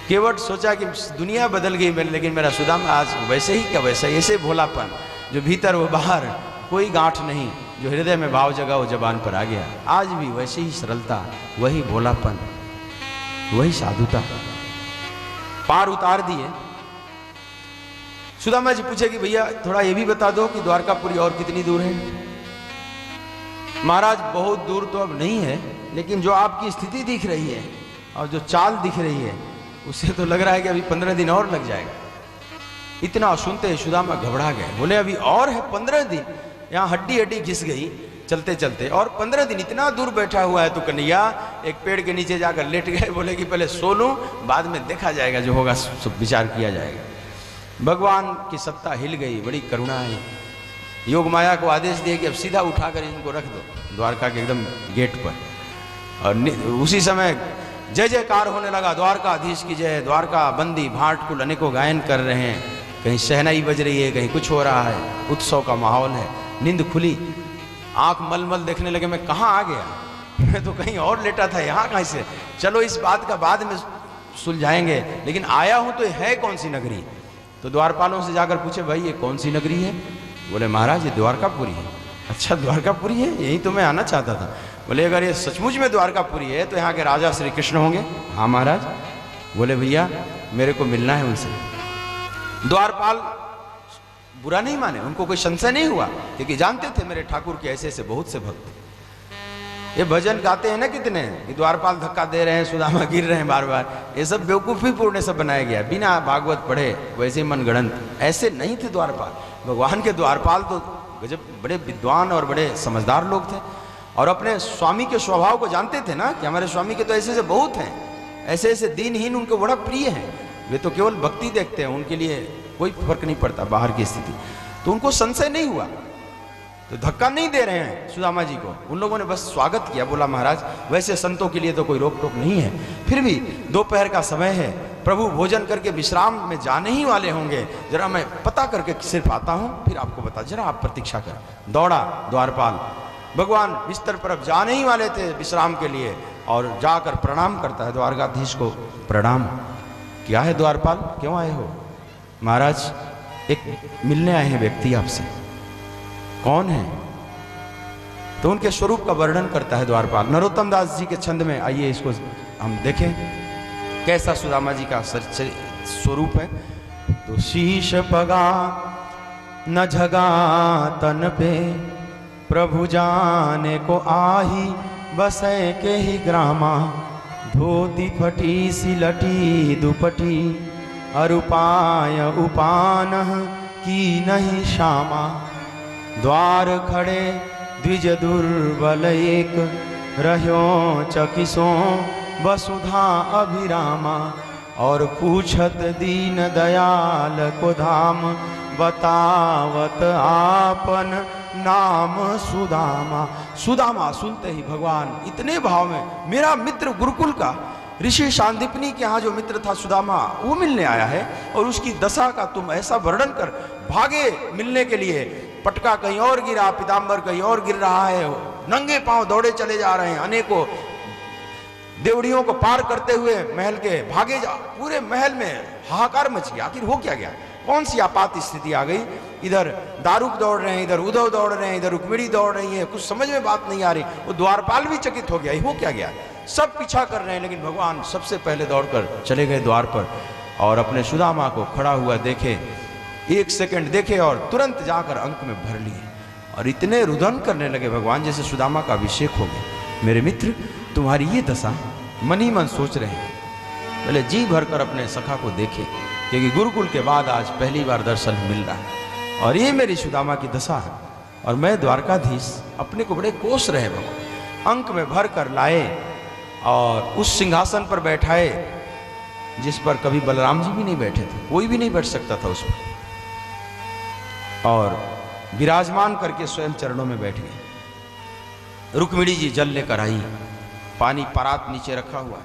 Speaker 1: केवट सोचा कि दुनिया बदल गई मेरे, लेकिन मेरा सुदामा आज वैसे ही क्या वैसा, ऐसे भोलापन जो भीतर वो बाहर, कोई गांठ नहीं, जो हृदय में भाव जगा वो जबान पर आ गया। आज भी वैसे ही सरलता, वही भोलापन, वही साधुता, पार उतार दिए। सुदामा जी पूछे कि भैया थोड़ा ये भी बता दो कि द्वारकापुरी और कितनी दूर है? महाराज बहुत दूर तो अब नहीं है, लेकिन जो आपकी स्थिति दिख रही है और जो चाल दिख रही है उससे तो लग रहा है कि अभी 15 दिन और लग जाएगा। इतना सुनते ही सुदामा घबरा गए, बोले अभी और है 15 दिन, यहाँ हड्डी हड्डी घिस गई चलते चलते, और 15 दिन इतना दूर बैठा हुआ है तो कन्हैया एक पेड़ के नीचे जाकर लेट गए, बोले कि पहले सो लूं, बाद में देखा जाएगा, जो होगा सब विचार किया जाएगा। भगवान की सत्ता हिल गई, बड़ी करुणा आई। योग माया को आदेश दिए कि अब सीधा उठाकर इनको रख दो द्वारका के एकदम गेट पर, और उसी समय जय जयकार होने लगा, द्वारकाधीश की जय, द्वारका बंदी भाटकुल अनेकों गायन कर रहे हैं, कहीं शहनाई बज रही है, कहीं कुछ हो रहा है, उत्सव का माहौल है। नींद खुली, आंख मलमल देखने लगे, मैं कहाँ आ गया, मैं तो कहीं और लेटा था, यहाँ कहाँ से, चलो इस बात का बाद में सुलझाएंगे, लेकिन आया हूं तो है कौन सी नगरी? तो द्वारपालों से जाकर पूछे, भाई ये कौन सी नगरी है? बोले महाराज ये द्वारकापुरी है। अच्छा द्वारकापुरी है, यही तो मैं आना चाहता था। बोले अगर ये सचमुच में द्वारकापुरी है तो यहाँ के राजा श्री कृष्ण होंगे? हाँ महाराज। बोले भैया मेरे को मिलना है उनसे। द्वारपाल बुरा नहीं माने, उनको कोई संशय नहीं हुआ, क्योंकि जानते थे मेरे ठाकुर के ऐसे ऐसे बहुत से भक्त। ये भजन गाते हैं ना कितने कि द्वारपाल धक्का दे रहे हैं, सुदामा गिर रहे हैं बार बार, ये सब बेवकूफ़ी पूर्ण सब बनाया गया, बिना भागवत पढ़े वैसे मन गढ़ंत। ऐसे नहीं थे द्वारपाल, भगवान के द्वारपाल तो गजब बड़े विद्वान और बड़े समझदार लोग थे, और अपने स्वामी के स्वभाव को जानते थे ना कि हमारे स्वामी के तो ऐसे ऐसे बहुत हैं, ऐसे ऐसे दीनहीन उनको बड़ा प्रिय हैं, वे तो केवल भक्ति देखते हैं, उनके लिए कोई फर्क नहीं पड़ता बाहर की स्थिति। तो उनको संशय नहीं हुआ, तो धक्का नहीं दे रहे हैं सुदामा जी को, उन लोगों ने बस स्वागत किया। बोला महाराज वैसे संतों के लिए तो कोई रोक टोक नहीं है, फिर भी दोपहर का समय है, प्रभु भोजन करके विश्राम में जाने ही वाले होंगे, जरा मैं पता करके सिर्फ आता हूँ, फिर आपको बता, जरा आप प्रतीक्षा करें। दौड़ा द्वारपाल, भगवान बिस्तर पर अब जाने ही वाले थे विश्राम के लिए, और जाकर प्रणाम करता है द्वारकाधीश को। प्रणाम। क्या है द्वारपाल, क्यों आए हो? महाराज एक मिलने आए हैं व्यक्ति आपसे। कौन है? तो उनके स्वरूप का वर्णन करता है द्वारपाल नरोत्तम दास जी के छंद में। आइए इसको हम देखें कैसा सुदामा जी का स्वरूप है। तो शीश पगा न झगा तन पे, प्रभु जाने को आही बसे के ही ग्रामा, धोती फटी सिलटी दुपटी, अरुपाय उपान की नहीं श्यामा, द्वार खड़े द्विज दुर्बल एक, रह्यो चकिसो वसुधा अभिरामा, और पूछत दीन दयाल को धाम, बतावत आपन नाम सुदामा। सुदामा सुनते ही भगवान इतने भाव में, मेरा मित्र गुरुकुल का ऋषि शांतिपनी के यहाँ जो मित्र था सुदामा, वो मिलने आया है, और उसकी दशा का तुम ऐसा वर्णन कर, भागे मिलने के लिए, पटका कहीं और गिरा, पीताम्बर कहीं और गिर रहा है, नंगे पांव दौड़े चले जा रहे हैं, अनेकों देवड़ियों को पार करते हुए महल के भागे जा, पूरे महल में हाहाकार मच गया। आखिर हो क्या गया, कौन सी आपात स्थिति आ गई? इधर दारुक दौड़ रहे हैं, इधर उद्धव दौड़ रहे हैं, इधर रुक्मिणी दौड़ रही है, कुछ समझ में बात नहीं आ रही। वो द्वारपाल भी चकित हो गया, हो क्या गया, सब पीछा कर रहे हैं, लेकिन भगवान सबसे पहले दौड़कर चले गए द्वार पर, और अपने सुदामा को खड़ा हुआ देखे, 1 सेकंड देखे और तुरंत जाकर अंक में भर लिए, और इतने रुदन करने लगे भगवान जैसे सुदामा का अभिषेक हो गया। मेरे मित्र तुम्हारी ये दशा, मन ही मन सोच रहे हैं, पहले जी भर कर अपने सखा को देखे, क्योंकि गुरुकुल के बाद आज पहली बार दर्शन मिल रहा है। और ये मेरी सुदामा की दशा है। और मैं द्वारकाधीश अपने को बड़े कोस रहे भगवान, अंक में भर कर लाए और उस सिंहासन पर बैठाए जिस पर कभी बलराम जी भी नहीं बैठे थे, कोई भी नहीं बैठ सकता था उस पर, और विराजमान करके स्वयं चरणों में बैठ गए। रुक्मिणी जी जल लेकर आई, पानी परात नीचे रखा हुआ है,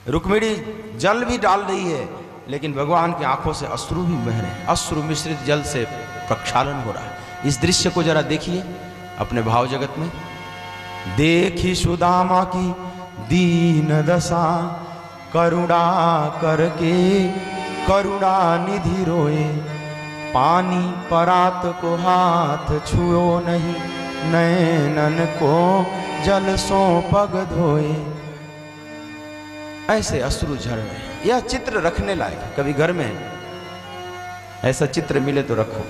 Speaker 1: रुक्मिणी जल भी डाल रही है, लेकिन भगवान की आंखों से अश्रु भी बह रहे हैं, अश्रु मिश्रित जल से प्रक्षालन हो रहा है। इस दृश्य को जरा देखिए अपने भाव जगत में। देखी सुदामा की दीन दशा, करुणा करके करुणा निधि रोए, पानी परात को हाथ छुओ नहीं, नैनन को जल सो पग धोए। ऐसे अश्रु झड़ रहे। यह चित्र रखने लायक, कभी घर में ऐसा चित्र मिले तो रखो।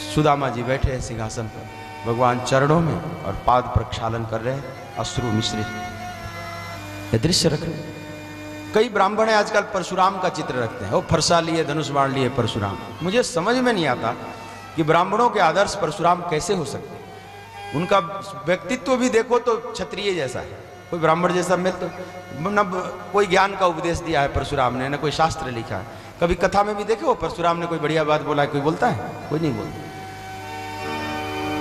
Speaker 1: सुदामा जी बैठे हैं सिंहासन पर, भगवान चरणों में और पाद प्रक्षालन कर रहे हैं, अश्रु मिश्रित। यह दृश्य रखने। कई ब्राह्मण आजकल परशुराम का चित्र रखते हैं, वो फरसा लिए, धनुष बाण लिए परशुराम। मुझे समझ में नहीं आता कि ब्राह्मणों के आदर्श परशुराम कैसे हो सकते हैं। उनका व्यक्तित्व भी देखो तो क्षत्रिय जैसा है, कोई ब्राह्मण जैसा मिल तो न कोई ज्ञान का उपदेश दिया है परशुराम ने, न कोई शास्त्र लिखा है। कभी कथा में भी देखो परशुराम ने कोई बढ़िया बात बोला है, कोई बोलता है? कोई नहीं बोलता।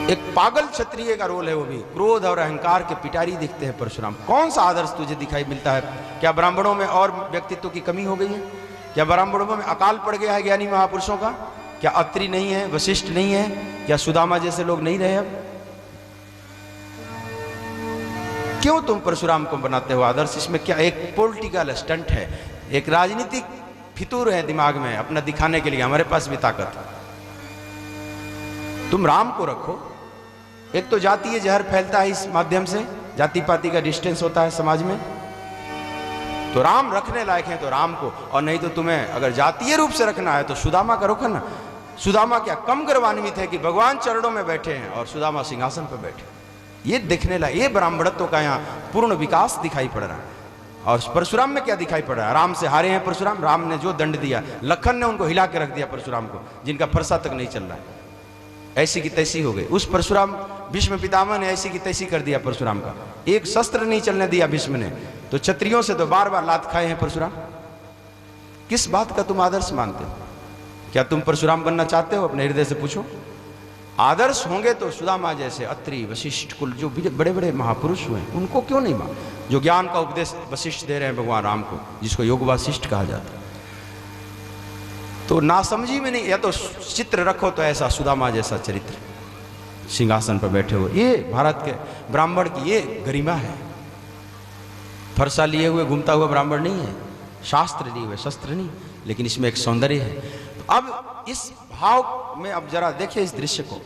Speaker 1: एक पागल क्षत्रिय का रोल है वो भी, क्रोध और अहंकार के पिटारी दिखते हैं परशुराम। कौन सा आदर्श तुझे दिखाई मिलता है? क्या ब्राह्मणों में और व्यक्तित्व की कमी हो गई है? क्या ब्राह्मणों में अकाल पड़ गया है ज्ञानी महापुरुषों का? क्या अत्रि नहीं है, वशिष्ठ नहीं है? क्या सुदामा जैसे लोग नहीं रहे अब? क्यों तुम परशुराम को बनाते हो आदर्श? इसमें क्या एक पॉलिटिकल स्टंट है, एक राजनीतिक फितूर है दिमाग में अपना दिखाने के लिए, हमारे पास भी ताकत है। तुम राम को रखो। एक तो जातीय जहर फैलता है इस माध्यम से, जाति पाति का डिस्टेंस होता है समाज में, तो राम रखने लायक है तो राम को, और नहीं तो तुम्हें अगर जातीय रूप से रखना है तो सुदामा का रखो ना। सुदामा क्या कम गर्वान्वित है कि भगवान चरणों में बैठे हैं और सुदामा सिंहासन पर बैठे। ये देखने लायक, ये ब्राह्मणत्व का यहाँ पूर्ण विकास दिखाई पड़ रहा है। और परशुराम में क्या दिखाई पड़ रहा है? राम से हारे हैं परशुराम। राम ने जो दंड दिया, लखन ने उनको हिला के रख दिया परशुराम को, जिनका फरसा तक नहीं चल रहा है, ऐसी की तैसी हो गई। उस परशुराम भीष्म पितामह ने ऐसी की तैसी कर दिया परशुराम का, एक शस्त्र नहीं चलने दिया भीष्म ने। तो क्षत्रियों से तो बार बार लात खाए हैं परशुराम। किस बात का तुम आदर्श मानते हो? क्या तुम परशुराम बनना चाहते हो? अपने हृदय से पूछो। आदर्श होंगे तो सुदामा जैसे, अत्रि, वशिष्ठ कुल जो बड़े बड़े महापुरुष हुए उनको क्यों नहीं मान, जो ज्ञान का उपदेश वशिष्ठ दे रहे हैं भगवान राम को, जिसको योग वासिष्ठ कहा जाता है। तो नासमझी में नहीं, या तो चित्र रखो तो ऐसा सुदामा जैसा चरित्र सिंहासन पर बैठे हो। ये भारत के ब्राह्मण की ये गरिमा है। फरसा लिए हुए घूमता हुआ ब्राह्मण नहीं है, शास्त्र लिए हुए, शस्त्र नहीं, लेकिन इसमें एक सौंदर्य है। तो अब इस भाव में अब जरा देखिए इस दृश्य को।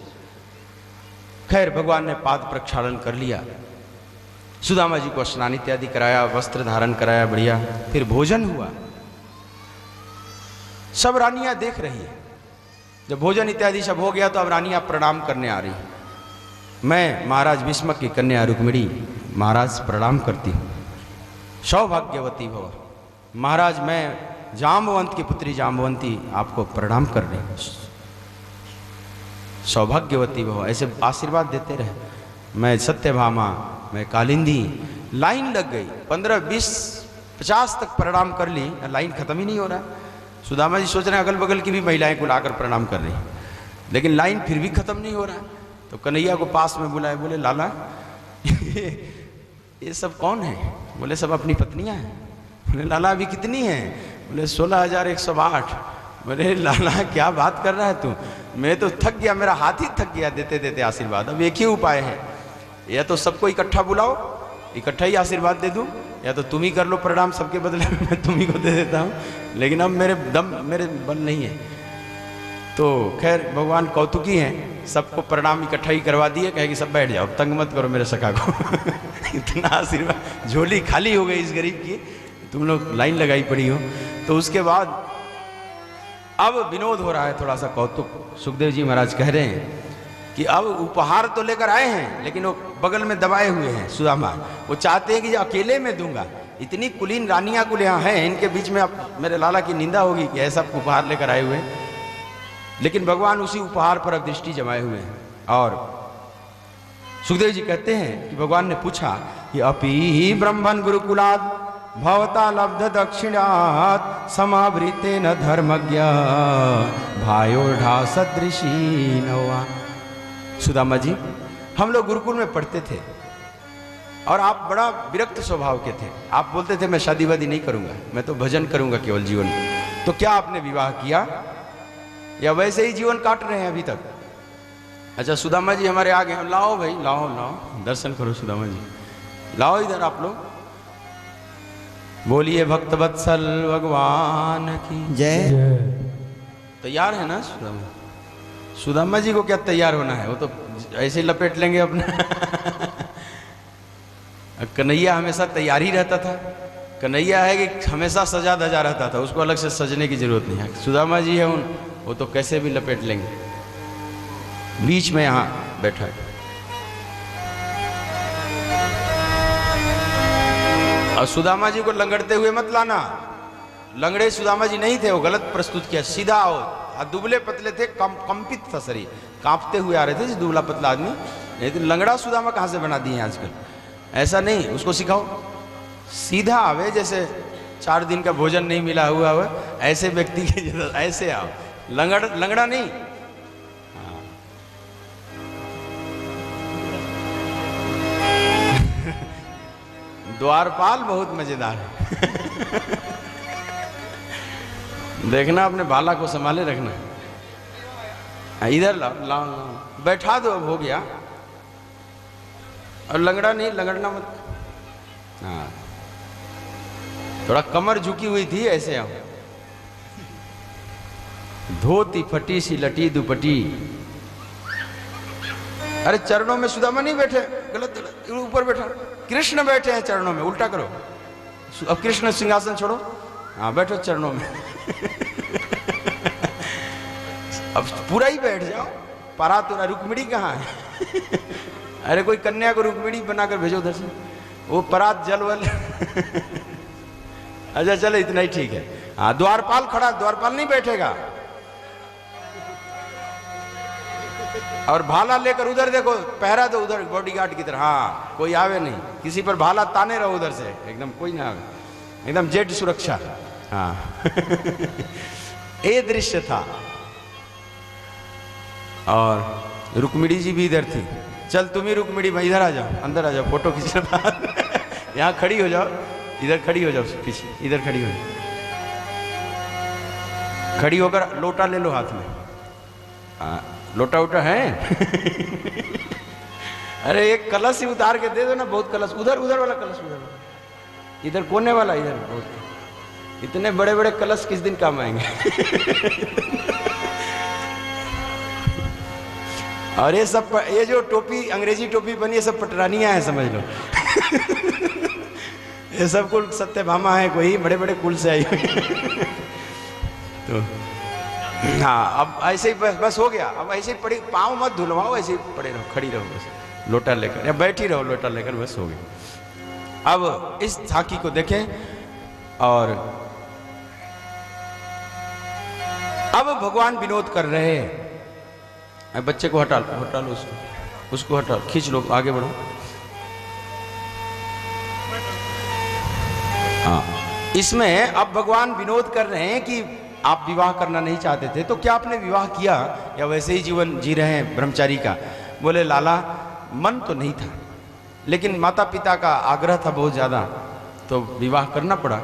Speaker 1: खैर भगवान ने पाद प्रक्षालन कर लिया, सुदामा जी को स्नान इत्यादि कराया, वस्त्र धारण कराया, बढ़िया। फिर भोजन हुआ। सब रानियां देख रही है। जब भोजन इत्यादि सब हो गया तो अब रानियां प्रणाम करने आ रही है। मैं महाराज भीष्मक की कन्या रुक्मिणी महाराज प्रणाम करती हूँ। सौभाग्यवती भव। महाराज मैं जाम्बवंत की पुत्री जाम्बवंती आपको प्रणाम कर रही हूँ। सौभाग्यवती भव, ऐसे आशीर्वाद देते रहे। मैं सत्यभामा, मैं कालिंदी। लाइन लग गई, 15, 20, 50 तक प्रणाम कर ली, लाइन खत्म ही नहीं हो रहा। सुदामा जी सोच रहे हैं अगल बगल की भी महिलाएं को लाकर प्रणाम कर रही हैं, लेकिन लाइन फिर भी खत्म नहीं हो रहा है। तो कन्हैया को पास में बुलाए, बोले लाला ये सब कौन है? बोले सब अपनी पत्नियां हैं। बोले लाला अभी कितनी हैं? बोले 16,108। बोले लाला क्या बात कर रहा है तू? मैं तो थक गया, मेरा हाथ ही थक गया देते देते आशीर्वाद। अब एक ही उपाय है, या तो सबको इकट्ठा बुलाओ, इकट्ठा ही आशीर्वाद दे दूं, या तो तुम ही कर लो प्रणाम, सबके बदले में मैं तुम ही को दे देता हूँ, लेकिन अब मेरे बल नहीं है। तो खैर भगवान कौतुकी हैं, सबको प्रणाम इकट्ठा ही करवा दिए, कहे कि सब बैठ जाओ, तंग मत करो मेरे सखा को इतना आशीर्वाद, झोली खाली हो गई इस गरीब की, तुम लोग लाइन लगाई पड़ी हो। तो उसके बाद अब विनोद हो रहा है, थोड़ा सा कौतुक। सुखदेव जी महाराज कह रहे हैं कि अब उपहार तो लेकर आए हैं, लेकिन वो बगल में दबाए हुए हैं सुदामा। वो चाहते हैं कि अकेले में दूंगा। इतनी कुलीन रानियां कुल यहाँ हैं, इनके बीच में अब मेरे लाला की निंदा होगी कि ऐसा उपहार लेकर आए हुए। लेकिन भगवान उसी उपहार पर अब दृष्टि जमाए हुए हैं। और सुखदेव जी कहते हैं कि भगवान ने पूछा कि अपि ब्रह्मन् गुरुकुलात् भवता लब्ध दक्षिणात् समावृते न धर्मज्ञ भायोढ़ा सदृशी नवा। सुदामा जी, हम लोग गुरुकुल में पढ़ते थे और आप बड़ा विरक्त स्वभाव के थे। आप बोलते थे मैं शादी वादी नहीं करूंगा, मैं तो भजन करूंगा केवल जीवन में। तो क्या आपने विवाह किया या वैसे ही जीवन काट रहे हैं अभी तक? अच्छा, सुदामा जी हमारे आगे हैं। लाओ भाई, लाओ लाओ, दर्शन करो सुदामा जी, लाओ इधर आप लोग। बोलिए भक्त वत्सल भगवान की
Speaker 2: जय।
Speaker 1: तैयार है ना सुदामा? सुदामा जी को क्या तैयार होना है, वो तो ऐसे ही लपेट लेंगे अपना। कन्हैया हमेशा तैयार ही रहता था। कन्हैया है कि हमेशा सजा धजा रहता था, उसको अलग से सजने की जरूरत नहीं है। सुदामा जी है वो तो कैसे भी लपेट लेंगे। बीच में यहाँ बैठा है। और सुदामा जी को लंगड़ते हुए मत लाना। लंगड़े सुदामा जी नहीं थे, वो गलत प्रस्तुत किया। सीधा आओ। दुबले पतले थे, कंपित था शरीर, कांपते हुए आ रहे थे दुबला पतला आदमी। नहीं तो लंगड़ा सुदामा कहाँ से बना दिए आजकल? ऐसा नहीं, उसको सिखाओ सीधा आवे, जैसे 4 दिन का भोजन नहीं मिला हुआ हो ऐसे व्यक्ति के जैसा ऐसे आओ, लंगड़ा नहीं। द्वारपाल बहुत मजेदार है। देखना अपने भाला को संभाले रखना। इधर लाओ लाओ लाओ, बैठा दो, अब हो गया। और लंगड़ा नहीं, लंगड़ना मत। हाँ, थोड़ा कमर झुकी हुई थी, ऐसे आओ। धोती फटी सी लटी दुपटी। अरे चरणों में सुदामा नहीं बैठे, गलत, ऊपर बैठा। कृष्ण बैठे हैं चरणों में, उल्टा करो। अब कृष्ण सिंहासन छोड़ो, हाँ बैठो चरणों में। अब पूरा ही बैठ जाओ। पारा तो रुक्मिणी कहाँ है? अरे कोई कन्या को रुक्मिणी बनाकर भेजो उधर से, वो परात जलवल। अच्छा चलो, इतना ही ठीक है। हाँ, द्वारपाल खड़ा, द्वारपाल नहीं बैठेगा। और भाला लेकर उधर देखो, पहरा दो उधर बॉडीगार्ड की तरह। हाँ, कोई आवे नहीं, किसी पर भाला ताने रहो उधर से, एकदम कोई ना आवे, एकदम जेट सुरक्षा। हाँ। ये दृश्य था। और रुक्मिणी जी भी इधर थी। चल तुम ही रुक्मिणी भाई, इधर आ जाओ, अंदर आ जाओ, फोटो खींचना। यहाँ खड़ी हो जाओ, इधर खड़ी हो जाओ, पीछे इधर खड़ी हो जाओ। खड़ी होकर लोटा ले लो हाथ में। हाँ, लोटा उटा है? अरे एक कलश ही उतार के दे दो ना, बहुत कलश। उधर उधर वाला कलश, उधर इधर कोने वाला, इधर बहुत। इतने बड़े बड़े कलश किस दिन काम आएंगे? और ये सब, ये जो टोपी, अंग्रेजी टोपी बनी, ये सब पटरानियां हैं, समझ लो। ये सब कुल सत्यभामा है, कोई बड़े बड़े कुल से आई हुई। तो हाँ, अब ऐसे ही बस हो गया। अब ऐसे ही पड़ी, पाँव मत धुलवाओ, ऐसे ही पड़े रहो, खड़ी रहो बस, लोटा लेकर, या बैठी रहो लोटा लेकर, बस हो गया। अब इस झांकी को देखें। और अब भगवान विनोद कर रहे हैं। बच्चे को हटा लो, उसको हटा, खींच लो, आगे बढ़ो। हाँ, इसमें अब भगवान विनोद कर रहे हैं कि आप विवाह करना नहीं चाहते थे, तो क्या आपने विवाह किया या वैसे ही जीवन जी रहे हैं ब्रह्मचारी का? बोले लाला, मन तो नहीं था, लेकिन माता पिता का आग्रह था बहुत ज़्यादा, तो विवाह करना पड़ा।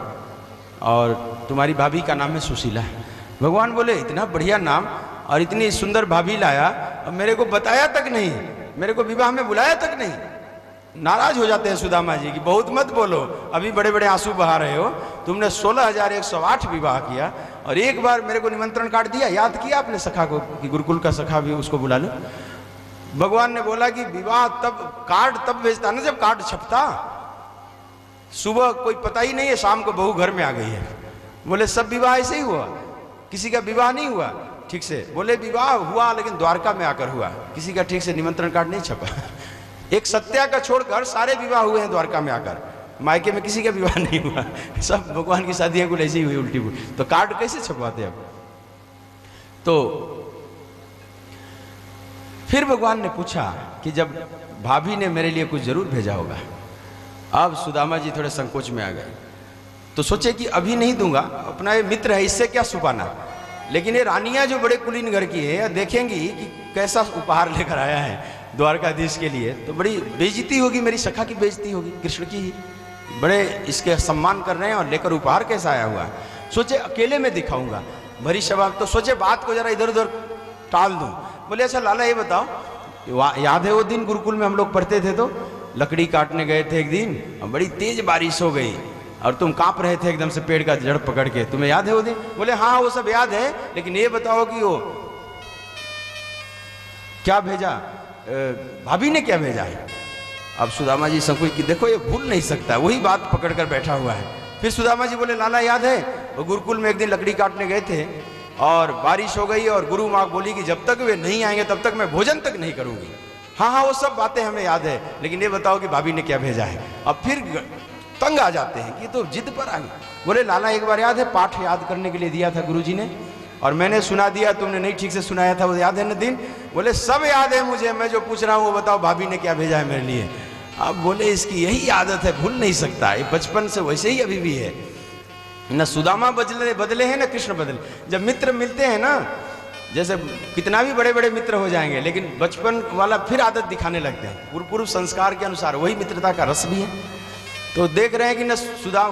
Speaker 1: और तुम्हारी भाभी का नाम है सुशीला। भगवान बोले इतना बढ़िया नाम और इतनी सुंदर भाभी लाया, और मेरे को बताया तक नहीं, मेरे को विवाह में बुलाया तक नहीं। नाराज हो जाते हैं सुदामा जी की, बहुत मत बोलो, अभी बड़े बड़े आंसू बहा रहे हो। तुमने 16,108 विवाह किया और एक बार मेरे को निमंत्रण कार्ड दिया, याद किया आपने सखा को कि गुरुकुल का सखा भी उसको बुला लो। भगवान ने बोला कि विवाह तब, कार्ड तब भेजता ना जब कार्ड छपता। सुबह कोई पता ही नहीं है, शाम को बहू घर में आ गई है। बोले सब विवाह ऐसे ही हुआ, किसी का विवाह नहीं हुआ ठीक से। बोले विवाह हुआ लेकिन द्वारका में आकर हुआ, किसी का ठीक से निमंत्रण कार्ड नहीं छपा। एक सत्या का छोड़कर सारे विवाह हुए हैं द्वारका में आकर, मायके में किसी का विवाह नहीं हुआ। सब भगवान की शादियां कुल ऐसी हुई उल्टी हुई, तो कार्ड कैसे छपवाते अब? तो फिर भगवान ने पूछा कि जब भाभी ने मेरे लिए कुछ जरूर भेजा होगा। अब सुदामा जी थोड़े संकोच में आ गए, तो सोचे कि अभी नहीं दूंगा, अपना ये मित्र है, इससे क्या छुपाना। लेकिन ये रानियां जो बड़े कुलीन घर की है, देखेंगी कि कैसा उपहार लेकर आया है द्वारकाधीश के लिए, तो बड़ी बेइज्जती होगी, मेरी सखा की बेइज्जती होगी, कृष्ण की ही। बड़े इसके सम्मान कर रहे हैं और लेकर उपहार कैसा आया हुआ है। सोचे अकेले में दिखाऊंगा भरी सभा, तो सोचे बात को जरा इधर उधर टाल दूं। बोले अच्छा लाला ये बताओ, याद है वो दिन गुरुकुल में हम लोग पढ़ते थे, तो लकड़ी काटने गए थे एक दिन, और बड़ी तेज बारिश हो गई और तुम कांप रहे थे एकदम से पेड़ का जड़ पकड़ के, तुम्हें याद है वो दिन? बोले हाँ वो सब याद है, लेकिन ये बताओ कि वो क्या भेजा, भाभी ने क्या भेजा है। अब सुदामा जी संकोच की, देखो ये भूल नहीं सकता, वही बात पकड़ कर बैठा हुआ है। फिर सुदामा जी बोले लाला याद है वो गुरुकुल में एक दिन लकड़ी काटने गए थे और बारिश हो गई और गुरु माँ बोली कि जब तक वे नहीं आएंगे तब तक मैं भोजन तक नहीं करूंगी। हाँ हाँ वो सब बातें हमें याद है, लेकिन ये बताओ कि भाभी ने क्या भेजा है। अब फिर तंग आ जाते हैं कि तो जिद पर आ गए। बोले लाला एक बार याद है पाठ याद करने के लिए दिया था गुरुजी ने, और मैंने सुना दिया, तुमने नहीं ठीक से सुनाया था, वो याद है ना दिन? बोले सब याद है मुझे, मैं जो पूछ रहा हूँ वो बताओ भाभी ने क्या भेजा है मेरे लिए। अब बोले इसकी यही आदत है, भूल नहीं सकता, ये बचपन से वैसे ही अभी भी है। न सुदामा बदले हैं न कृष्ण बदले। जब मित्र मिलते हैं ना, जैसे कितना भी बड़े बड़े मित्र हो जाएंगे, लेकिन बचपन वाला फिर आदत दिखाने लगते हैं, पूर्व संस्कार के अनुसार, वही मित्रता का रस भी है। तो देख रहे हैं कि न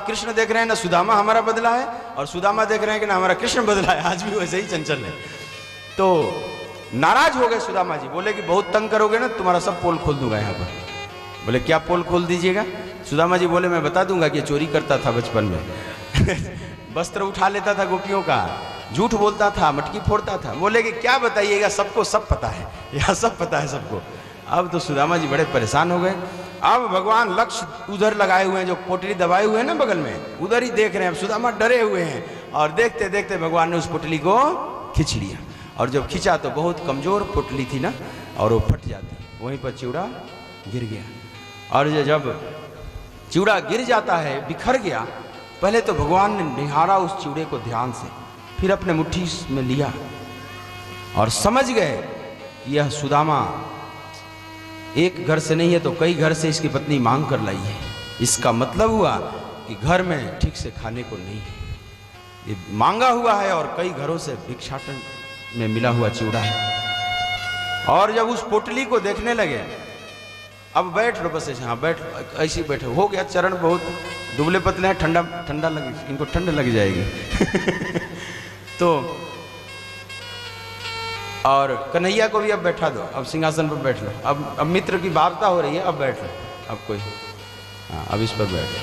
Speaker 1: कृष्ण देख रहे हैं न सुदामा हमारा बदला है, और सुदामा देख रहे हैं कि ना हमारा कृष्ण बदला है, आज भी वैसे ही चंचल है। तो नाराज हो गए सुदामा जी, बोले कि बहुत तंग करोगे ना तुम्हारा सब पोल खोल दूंगा यहाँ पर। बोले क्या पोल खोल दीजिएगा? सुदामा जी बोले मैं बता दूंगा कि चोरी करता था बचपन में वस्त्र उठा लेता था गोपियों का, झूठ बोलता था, मटकी फोड़ता था। बोले कि क्या बताइएगा, सबको सब पता है, यहाँ सब पता है सबको। अब तो सुदामा जी बड़े परेशान हो गए। अब भगवान लक्ष्य उधर लगाए हुए हैं, जो पोटली दबाए हुए हैं ना बगल में, उधर ही देख रहे हैं। अब सुदामा डरे हुए हैं, और देखते देखते भगवान ने उस पोटली को खींच लिया, और जब खींचा तो बहुत कमजोर पोटली थी ना, और वो फट जाती, वहीं पर चिवड़ा गिर गया। और जब चिवड़ा गिर जाता है, बिखर गया, पहले तो भगवान ने निहारा उस चिवड़े को ध्यान से, फिर अपने मुट्ठी में लिया और समझ गए कि यह सुदामा एक घर से नहीं है तो कई घर से इसकी पत्नी मांग कर लाई है। इसका मतलब हुआ कि घर में ठीक से खाने को नहीं है, ये मांगा हुआ है और कई घरों से भिक्षाटन में मिला हुआ चिवड़ा है। और जब उस पोटली को देखने लगे, अब बैठ लो बस ऐसे, हाँ बैठ, ऐसे ही बैठे, हो गया। चरण बहुत दुबले पतले हैं, ठंडा ठंडा लग, इनको ठंड लग जाएगी तो और कन्हैया को भी अब बैठा दो, अब सिंहासन पर बैठ लो। अब मित्र की वार्ता हो रही है, अब बैठ लो, अब कोई, हाँ अब इस पर बैठ लो,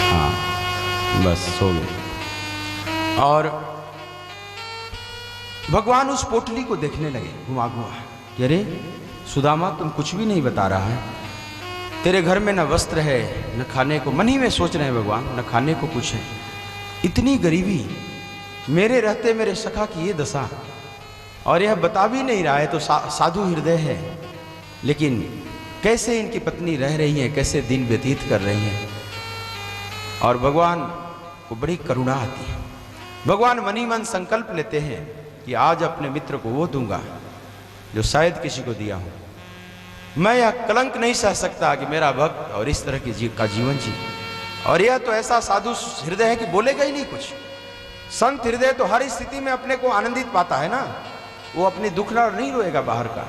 Speaker 1: हाँ बस सो गए। और भगवान उस पोटली को देखने लगे घुमा घुमा कि अरे सुदामा तुम कुछ भी नहीं बता रहा है, तेरे घर में न वस्त्र है न खाने को, मन ही में सोच रहे हैं भगवान, न खाने को कुछ है, इतनी गरीबी, मेरे रहते मेरे सखा की ये दशा, और यह बता भी नहीं रहा है, तो साधु हृदय है, लेकिन कैसे इनकी पत्नी रह रही है, कैसे दिन व्यतीत कर रही है। और भगवान को बड़ी करुणा आती है। भगवान मन ही मन संकल्प लेते हैं कि आज अपने मित्र को वो दूंगा जो शायद किसी को दिया हो। मैं यह कलंक नहीं सह सकता कि मेरा भक्त और इस तरह की का जीवन जी। और यह तो ऐसा साधु हृदय है कि बोलेगा ही नहीं कुछ। संत हृदय तो हर स्थिति में अपने को आनंदित पाता है ना, वो अपनी दुख नहीं रोएगा बाहर का।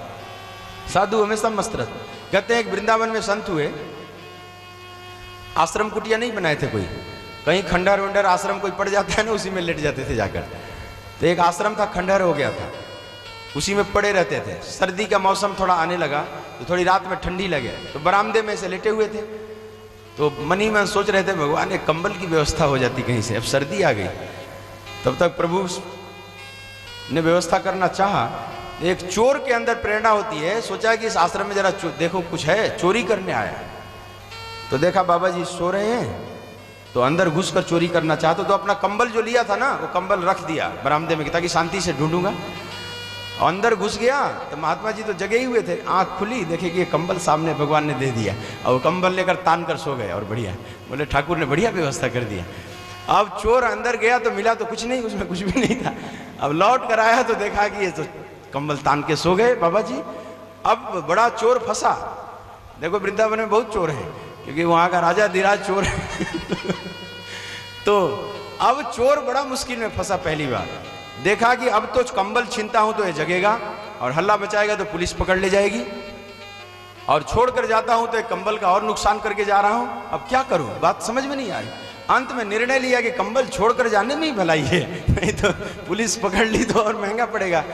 Speaker 1: साधु हमेशा मस्त रहते। कहते हैं एक वृंदावन में संत हुए, आश्रम कुटिया नहीं बनाए थे कोई, कहीं खंडहर वंडर आश्रम कोई पड़ जाता है ना, उसी में लेट जाते थे जाकर। तो एक आश्रम था, खंडहर हो गया था, उसी में पड़े रहते थे। सर्दी का मौसम थोड़ा आने लगा तो थोड़ी रात में ठंडी लगे तो बरामदे में से लेटे हुए थे। तो मन ही मन सोच रहे थे भगवान एक कंबल की व्यवस्था हो जाती कहीं से, अब सर्दी आ गई। तब तक प्रभु ने व्यवस्था करना चाहा। एक चोर के अंदर प्रेरणा होती है, सोचा कि इस आश्रम में जरा देखो कुछ है, चोरी करने आया। तो देखा बाबा जी सो रहे हैं, तो अंदर घुसकर चोरी करना चाहता, तो अपना कंबल जो लिया था ना वो कंबल रख दिया बरामदे में ताकि शांति से ढूंढूंगा। अंदर घुस गया तो महात्मा जी तो जगे ही हुए थे, आंख खुली देखे कि ये कंबल सामने भगवान ने दे दिया, और वो कंबल लेकर तान कर सो गए। और बढ़िया बोले ठाकुर ने बढ़िया व्यवस्था कर दिया। अब चोर अंदर गया तो मिला तो कुछ नहीं, उसमें कुछ भी नहीं था। अब लौट कर आया तो देखा कि ये तो कंबल तान के सो गए बाबा जी। अब बड़ा चोर फंसा। देखो वृंदावन में बहुत चोर है, क्योंकि वहां का राजा धीराज चोर है। तो अब चोर बड़ा मुश्किल में फंसा। पहली बार देखा कि अब तो कंबल छीनता हूं तो ये जगेगा, और हल्ला मचाएगा तो पुलिस पकड़ ले जाएगी, और छोड़कर जाता हूं तो एक कंबल का और नुकसान करके जा रहा हूं। अब क्या करूं, बात समझ में नहीं आ रही। अंत में निर्णय लिया कि कंबल छोड़कर जाने में ही भलाई है, नहीं तो पुलिस पकड़ ली तो और महंगा पड़ेगा।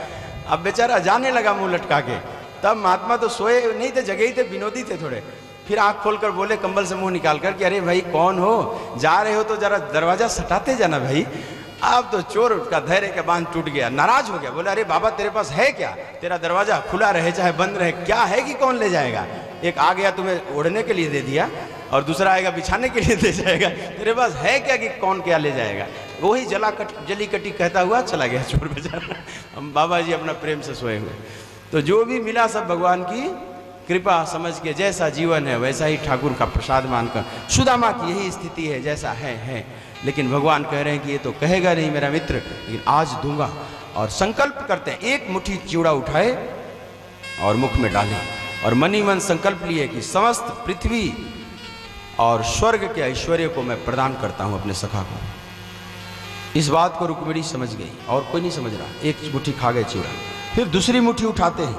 Speaker 1: अब बेचारा जाने लगा मुंह लटका के। तब महात्मा तो सोए नहीं थे, जगे ही थे, विनोदी थे थोड़े। फिर आंख खोलकर बोले कंबल से मुंह निकाल कर कि अरे भाई कौन हो, जा रहे हो तो जरा दरवाजा सटाते जाना भाई। अब तो चोर का धैर्य का बांध टूट गया, नाराज हो गया। बोला अरे बाबा तेरे पास है क्या, तेरा दरवाजा खुला रहे चाहे बंद रहे, क्या है कि कौन ले जाएगा। एक आ गया तुम्हें ओढ़ने के लिए दे दिया, और दूसरा आएगा बिछाने के लिए दे जाएगा, तेरे पास है क्या कि कौन क्या ले जाएगा। वही जली कटी कहता हुआ चला गया चोर बेचारा। हम बाबा जी अपना प्रेम से सोए हुए। तो जो भी मिला सब भगवान की कृपा समझ के, जैसा जीवन है वैसा ही ठाकुर का प्रसाद मानकर। सुदामा की यही स्थिति है, जैसा है। लेकिन भगवान कह रहे हैं कि ये तो कहेगा नहीं मेरा मित्र, लेकिन आज दूंगा। और संकल्प करते हैं, एक मुट्ठी चिवड़ा उठाए और मुख में डाले, और मन ही मन संकल्प लिए कि समस्त पृथ्वी और स्वर्ग के ऐश्वर्य को मैं प्रदान करता हूं अपने सखा को। इस बात को रुक्मिणी समझ गई, और कोई नहीं समझ रहा। एक मुट्ठी खा गए चिवड़ा, फिर दूसरी मुट्ठी उठाते हैं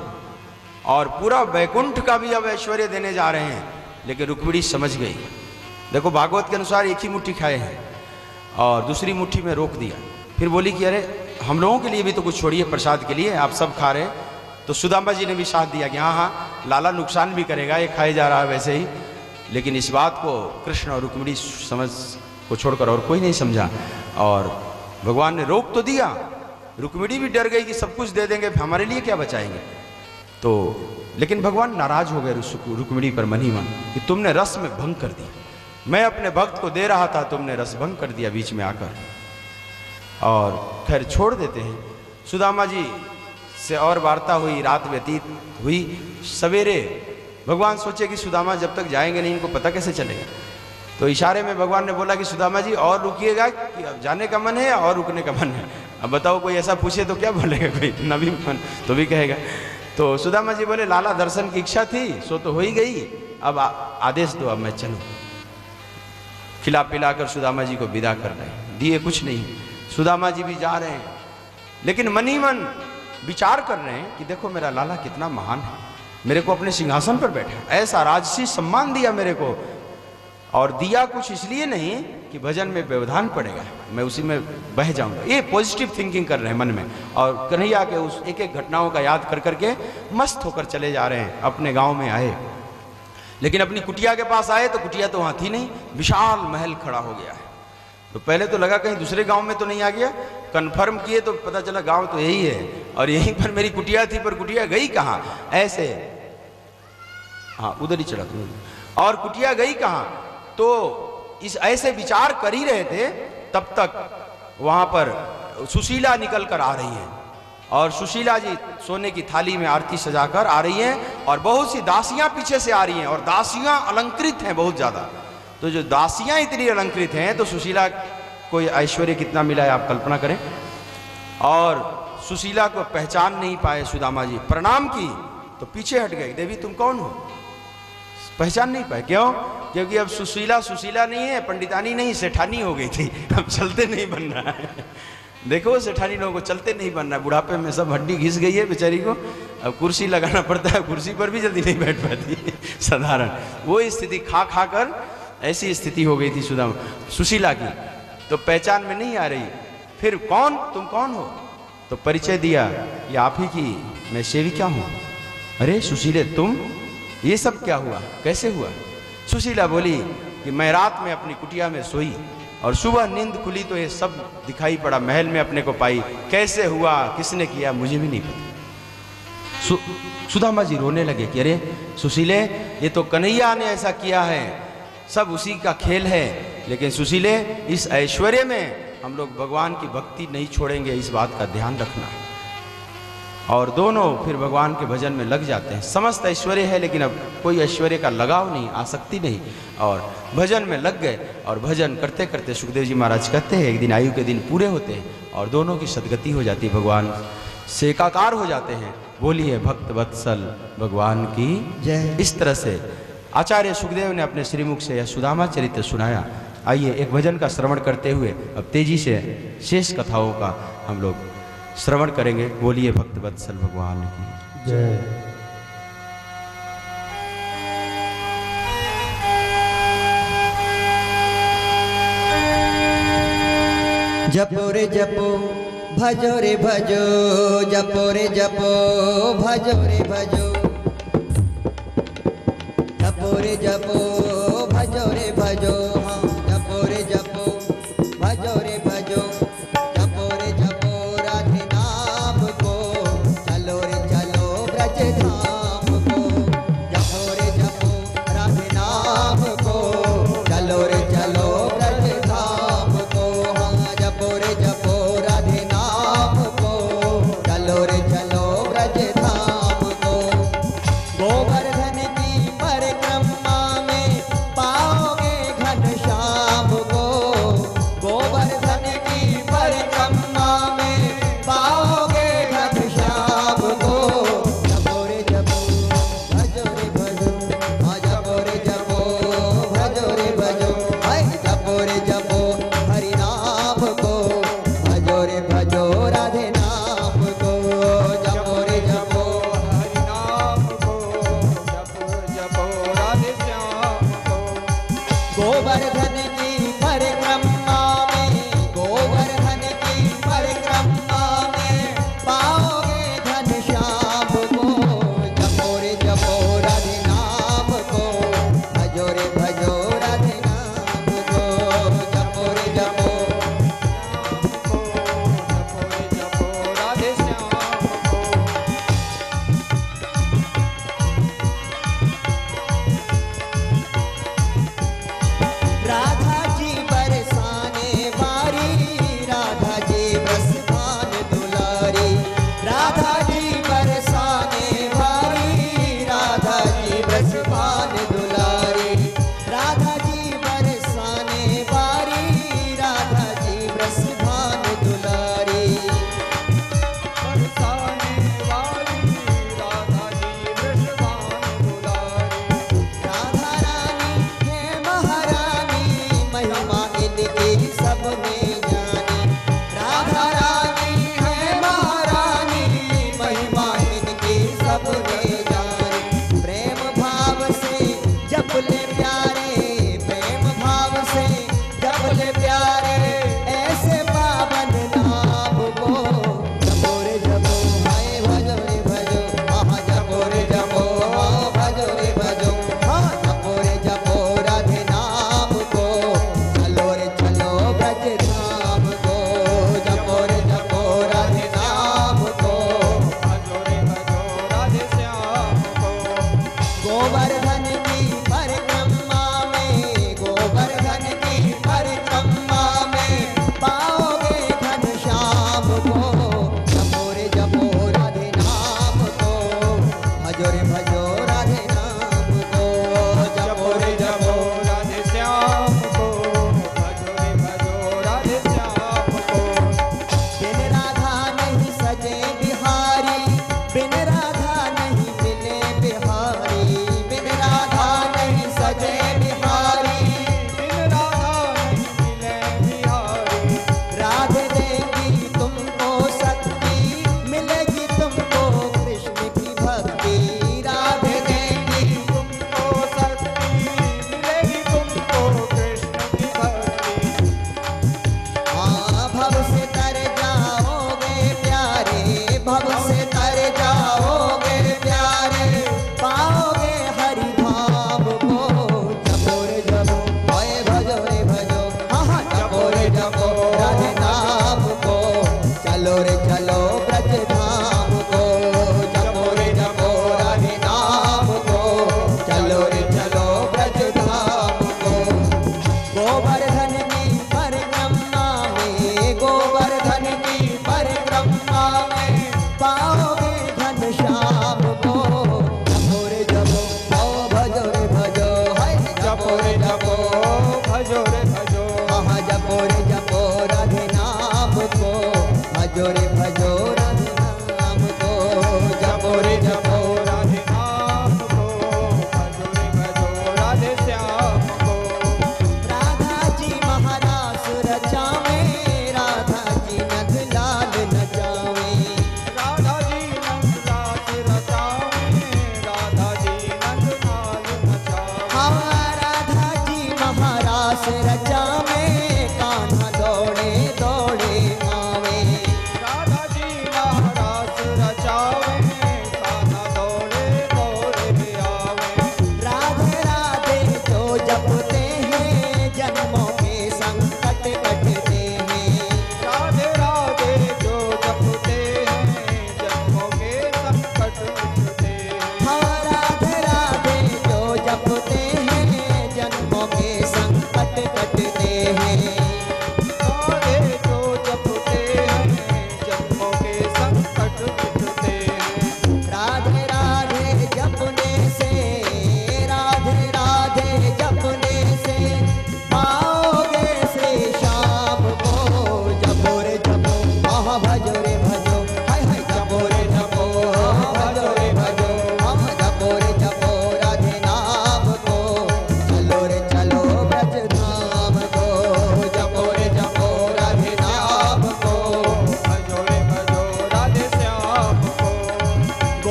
Speaker 1: और पूरा वैकुंठ का भी अब ऐश्वर्य देने जा रहे हैं। लेकिन रुक्मिणी समझ गई। देखो भागवत के अनुसार एक ही मुट्ठी खाए हैं और दूसरी मुट्ठी में रोक दिया। फिर बोली कि अरे हम लोगों के लिए भी तो कुछ छोड़िए प्रसाद के लिए, आप सब खा रहे हैं। तो सुदामा जी ने भी साथ दिया कि हाँ लाला नुकसान भी करेगा, ये खाए जा रहा है वैसे ही। लेकिन इस बात को कृष्ण और रुक्मिणी समझ को छोड़कर और कोई नहीं समझा, और भगवान ने रोक तो दिया। रुक्मिणी भी डर गई कि सब कुछ दे देंगे, हमारे लिए क्या बचाएंगे। तो लेकिन भगवान नाराज हो गए रुक्मिणी पर मन ही मन कि तुमने रस में भंग कर दी। मैं अपने भक्त को दे रहा था, तुमने रस भंग कर दिया बीच में आकर। और खैर छोड़ देते हैं। सुदामा जी से और वार्ता हुई, रात व्यतीत हुई। सवेरे भगवान सोचे कि सुदामा जब तक जाएंगे नहीं इनको पता कैसे चलेगा। तो इशारे में भगवान ने बोला कि सुदामा जी और रुकिएगा, कि अब जाने का मन है या और रुकने का मन है। अब बताओ कोई ऐसा पूछे तो क्या बोलेगा, कोई नबी मन तो भी कहेगा। तो सुदामा जी बोले लाला दर्शन की इच्छा थी सो तो हो ही गई, अब आदेश दो, अब मैं चलूं। खिला पिला कर सुदामा जी को विदा कर रहे हैं, दिए कुछ नहीं। सुदामा जी भी जा रहे हैं, लेकिन मन ही मन विचार कर रहे हैं कि देखो मेरा लाला कितना महान है, मेरे को अपने सिंहासन पर बैठा, ऐसा राजसी सम्मान दिया मेरे को। और दिया कुछ इसलिए नहीं कि भजन में व्यवधान पड़ेगा, मैं उसी में बह जाऊंगा। ये पॉजिटिव थिंकिंग कर रहे हैं मन में, और कन्हैया के उस एक एक घटनाओं का याद कर करके मस्त होकर चले जा रहे हैं। अपने गांव में आए, लेकिन अपनी कुटिया के पास आए तो कुटिया तो वहां थी नहीं, विशाल महल खड़ा हो गया है। तो पहले तो लगा कहीं दूसरे गांव में तो नहीं आ गया, कन्फर्म किए तो पता चला गांव तो यही है, और यहीं पर मेरी कुटिया थी, पर कुटिया गई कहाँ। ऐसे हाँ उधर ही चला था, और कुटिया गई कहाँ। तो इस ऐसे विचार कर ही रहे थे, तब तक वहां पर सुशीला निकल कर आ रही है, और सुशीला जी सोने की थाली में आरती सजाकर आ रही हैं, और बहुत सी दासियां पीछे से आ रही हैं, और दासियां अलंकृत हैं बहुत ज्यादा। तो जो दासियां इतनी अलंकृत हैं तो सुशीला को ऐश्वर्य कितना मिला है आप कल्पना करें। और सुशीला को पहचान नहीं पाए सुदामा जी, प्रणाम की तो पीछे हट गए, देवी तुम कौन हो, पहचान नहीं पाए। क्यों? क्योंकि अब सुशीला नहीं है, पंडितानी नहीं, सेठानी हो गई थी, अब चलते नहीं बन रहा है। देखो सेठानी लोगों को चलते नहीं बन रहा है, बुढ़ापे में सब हड्डी घिस गई है बेचारी को, अब कुर्सी लगाना पड़ता है, कुर्सी पर भी जल्दी नहीं बैठ पाती साधारण। वो स्थिति खा खा कर ऐसी स्थिति हो गई थी सुशीला की, तो पहचान में नहीं आ रही। फिर कौन, तुम कौन हो? तो परिचय दिया कि आप ही की मैं सेविका हूं। अरे सुशीले तुम, ये सब क्या हुआ, कैसे हुआ? सुशीला बोली कि मैं रात में अपनी कुटिया में सोई और सुबह नींद खुली तो ये सब दिखाई पड़ा, महल में अपने को पाई, कैसे हुआ, किसने किया, मुझे भी नहीं पता। सुदामा जी रोने लगे कि अरे सुशीले ये तो कन्हैया ने ऐसा किया है, सब उसी का खेल है। लेकिन सुशीले इस ऐश्वर्य में हम लोग भगवान की भक्ति नहीं छोड़ेंगे, इस बात का ध्यान रखना। और दोनों फिर भगवान के भजन में लग जाते हैं। समस्त ऐश्वर्य है लेकिन अब कोई ऐश्वर्य का लगाव नहीं, आसक्ति नहीं, और भजन में लग गए। और भजन करते करते सुखदेव जी महाराज कहते हैं एक दिन आयु के दिन पूरे होते हैं और दोनों की सदगति हो जाती है भगवान से एकाकार हो जाते हैं। बोलिए भक्त वत्सल भगवान की
Speaker 2: जय।
Speaker 1: इस तरह से आचार्य सुखदेव ने अपने श्रीमुख से यह सुदामा चरित्र सुनाया। आइए एक भजन का श्रवण करते हुए अब तेजी से शेष कथाओं का हम लोग श्रवण करेंगे। बोलिए भक्त वत्सल भगवान की
Speaker 3: जय।
Speaker 2: जपो रे जपो भजो रे भजो, जपो रे जपो भजो रे भजो, जपो रे जपो भजो रे भजो, हाँ जपो रे जपो भजो रे भजो, जपो रे जपो राधे नाम को, चलो रे चलो ब्रज धाम को, जपो रे जपो राधे नाम को, चलो रे चलो ब्रज धाम को, हाँ जपो रे जपो राधे नाम को, चलो रे चलो ब्रज धाम को। गोवर्धन की परिक्रमा में पाओगे घन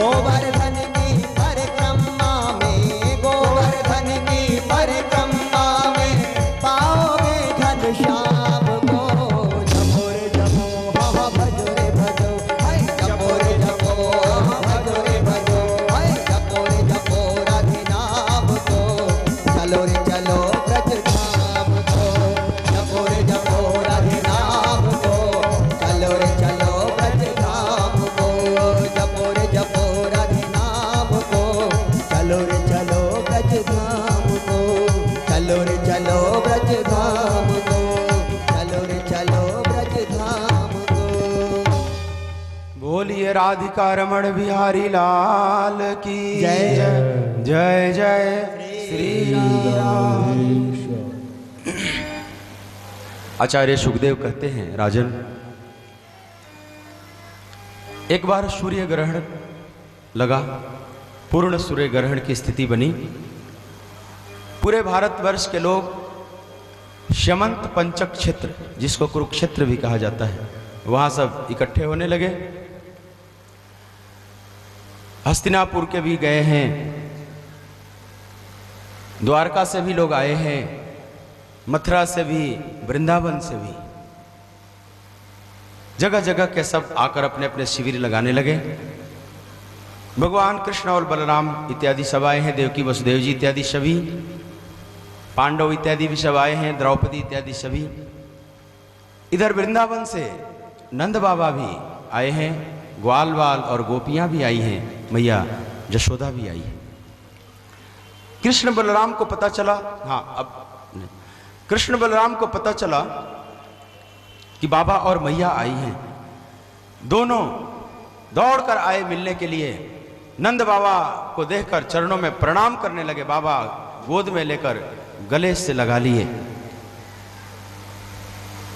Speaker 2: गोवर्धन की परिक्रमा में, गोवर्धन की परिक्रमा में पाओगे घनश्याम को। जपो रे जपो, हाँ हाँ भजो रे भजो, हाय जपो रे जपो, हाँ भजो रे भजो, हाय जपो रे जपो राधे नाम को। चलो रे चलो ब्रज धाम को, जपो रे जपो राधे नाम को। चलो रे चलो ब्रज धाम को, जपो रे जपो राधे नाम को। चलो रे चलो ब्रज धाम को, चलो रे चलो ब्रज धाम को, चलो रे चलो ब्रज धाम को।
Speaker 1: बोलिए राधिका रमण बिहारी लाल की
Speaker 2: जय।
Speaker 1: जय जय श्री राम। आचार्य सुखदेव कहते हैं, राजन, एक बार सूर्य ग्रहण लगा, पूर्ण सूर्य ग्रहण की स्थिति बनी। पूरे भारतवर्ष के लोग श्यमंत पंचक क्षेत्र, जिसको कुरुक्षेत्र भी कहा जाता है, वहां सब इकट्ठे होने लगे। हस्तिनापुर के भी गए हैं, द्वारका से भी लोग आए हैं, मथुरा से भी, वृंदावन से भी, जगह जगह के सब आकर अपने अपने शिविर लगाने लगे। भगवान कृष्ण और बलराम इत्यादि सब आए हैं, देवकी वसुदेव जी इत्यादि सभी, पांडव इत्यादि भी सब आए हैं, द्रौपदी इत्यादि सभी। इधर वृंदावन से नंद बाबा भी आए हैं, ग्वाल बाल और गोपियां भी आई हैं, मैया यशोदा भी आई है। कृष्ण बलराम को पता चला, हाँ अब कृष्ण बलराम को पता चला कि बाबा और मैया आई हैं। दोनों दौड़कर आए मिलने के लिए। नंद बाबा को देखकर चरणों में प्रणाम करने लगे। बाबा गोद में लेकर गले से लगा लिए।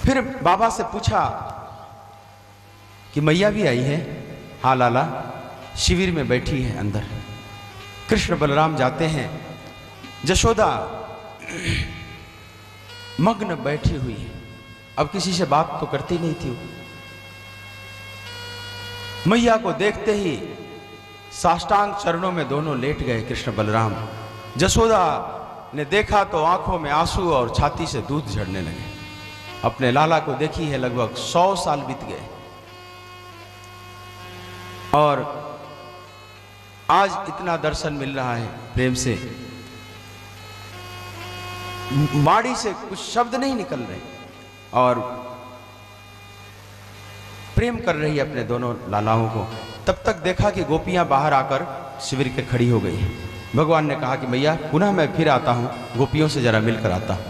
Speaker 1: फिर बाबा से पूछा कि मैया भी आई है? हाँ लाला, शिविर में बैठी है अंदर। कृष्ण बलराम जाते हैं, यशोदा मग्न बैठी हुई है, अब किसी से बात तो करती नहीं थी। मैया को देखते ही साष्टांग चरणों में दोनों लेट गए कृष्ण बलराम। यशोदा ने देखा तो आंखों में आंसू और छाती से दूध झड़ने लगे। अपने लाला को देखी है लगभग 100 साल बीत गए और आज इतना दर्शन मिल रहा है प्रेम से। माड़ी से कुछ शब्द नहीं निकल रहे और प्रेम कर रही है अपने दोनों लालाओं को। तब तक देखा कि गोपियां बाहर आकर शिविर के खड़ी हो गई। भगवान ने कहा कि मैया पुनः मैं फिर आता हूं, गोपियों से जरा मिलकर आता हूं।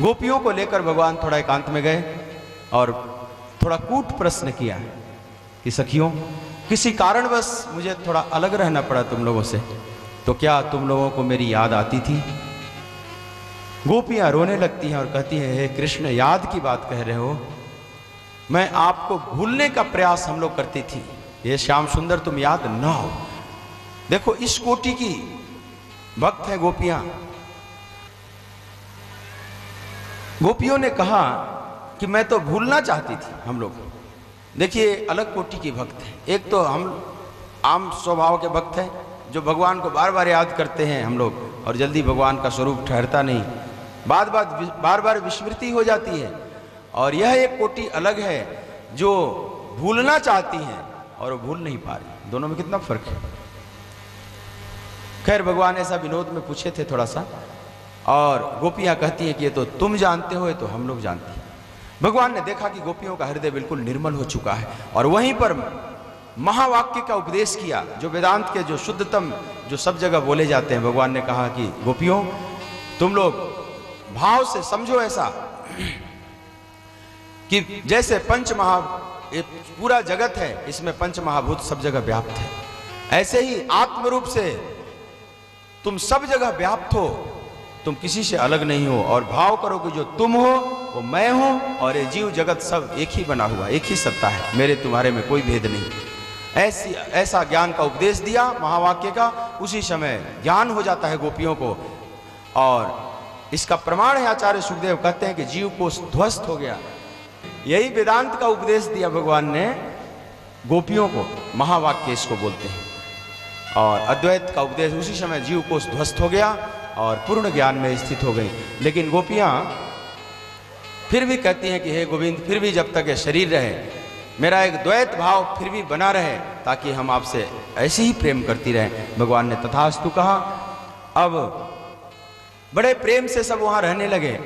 Speaker 1: गोपियों को लेकर भगवान थोड़ा एकांत में गए और थोड़ा कूट प्रश्न किया कि सखियों, किसी कारणवश मुझे थोड़ा अलग रहना पड़ा तुम लोगों से, तो क्या तुम लोगों को मेरी याद आती थी? गोपियां रोने लगती हैं और कहती हैं, हे कृष्ण, याद की बात कह रहे हो? मैं आपको भूलने का प्रयास हम लोग करती थी। ये श्याम सुंदर तुम याद ना हो। देखो इस कोटि की भक्त है गोपियां। गोपियों ने कहा कि मैं तो भूलना चाहती थी हम लोग। देखिए अलग कोटि की भक्त है। एक तो हम आम स्वभाव के भक्त हैं जो भगवान को बार बार याद करते हैं हम लोग और जल्दी भगवान का स्वरूप ठहरता नहीं, बार बार विस्मृति हो जाती है। और यह एक कोटि अलग है जो भूलना चाहती है और वो भूल नहीं पा रही। दोनों में कितना फर्क है। खैर भगवान ऐसा विनोद में पूछे थे थोड़ा सा, और गोपियां कहती हैं कि ये तो तुम जानते हो, ये तो हम लोग जानते हैं। भगवान ने देखा कि गोपियों का हृदय बिल्कुल निर्मल हो चुका है और वहीं पर महावाक्य का उपदेश किया, जो वेदांत के जो शुद्धतम जो सब जगह बोले जाते हैं। भगवान ने कहा कि गोपियों, तुम लोग भाव से समझो ऐसा कि जैसे पूरा जगत है, इसमें पंच महाभूत सब जगह व्याप्त है, ऐसे ही आत्म रूप से तुम सब जगह व्याप्त हो, तुम किसी से अलग नहीं हो। और भाव करो कि जो तुम हो वो मैं हूं और ये जीव जगत सब एक ही बना हुआ, एक ही सत्ता है, मेरे तुम्हारे में कोई भेद नहीं। ऐसा ज्ञान का उपदेश दिया महावाक्य का। उसी समय ज्ञान हो जाता है गोपियों को। और इसका प्रमाण है आचार्य सुखदेव कहते हैं कि जीव को ध्वस्त हो गया। यही वेदांत का उपदेश दिया भगवान ने गोपियों को, महावाक्य इसको बोलते हैं। और अद्वैत का उपदेश उसी समय जीव कोष ध्वस्त हो गया और पूर्ण ज्ञान में स्थित हो गई। लेकिन गोपियाँ फिर भी कहती हैं कि हे गोविंद, फिर भी जब तक ये शरीर रहे मेरा एक द्वैत भाव फिर भी बना रहे, ताकि हम आपसे ऐसे ही प्रेम करती रहें। भगवान ने तथास्तु कहा। अब बड़े प्रेम से सब वहाँ रहने लगे,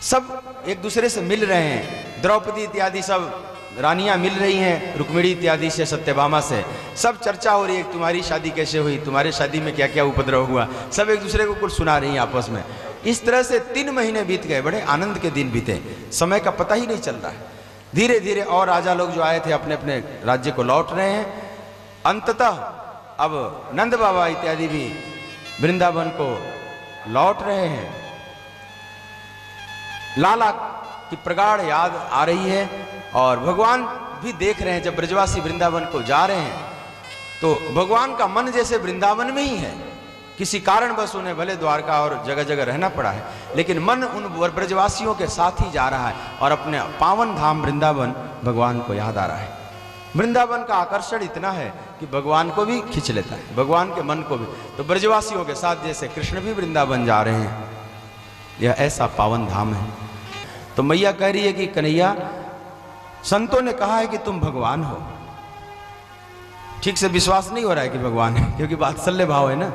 Speaker 1: सब एक दूसरे से मिल रहे हैं। द्रौपदी इत्यादि सब रानियां मिल रही हैं, रुक्मिणी इत्यादि से, सत्यभामा से, सब चर्चा हो रही है तुम्हारी शादी कैसे हुई, तुम्हारे शादी में क्या क्या उपद्रव हुआ, सब एक दूसरे को कुछ सुना रही हैं आपस में। इस तरह से 3 महीने बीत गए, बड़े आनंद के दिन बीते, समय का पता ही नहीं चल रहा है। धीरे धीरे और राजा लोग जो आए थे अपने अपने राज्य को लौट रहे हैं। अंततः अब नंद बाबा इत्यादि भी वृंदावन को लौट रहे हैं। लाला की प्रगाढ़ याद आ रही है और भगवान भी देख रहे हैं। जब ब्रजवासी वृंदावन को जा रहे हैं तो भगवान का मन जैसे वृंदावन में ही है। किसी कारणवश उन्हें भले द्वारका और जगह जगह रहना पड़ा है, लेकिन मन उन ब्रजवासियों के साथ ही जा रहा है और अपने पावन धाम वृंदावन भगवान को याद आ रहा है। वृंदावन का आकर्षण इतना है कि भगवान को भी खींच लेता है, भगवान के मन को भी। तो ब्रजवासियों के साथ जैसे कृष्ण भी वृंदावन जा रहे हैं, यह ऐसा पावन धाम है। तो मैया कह रही है कि कन्हैया, संतों ने कहा है कि तुम भगवान हो। ठीक से विश्वास नहीं हो रहा है कि भगवान है, क्योंकि वात्सल्य भाव है ना।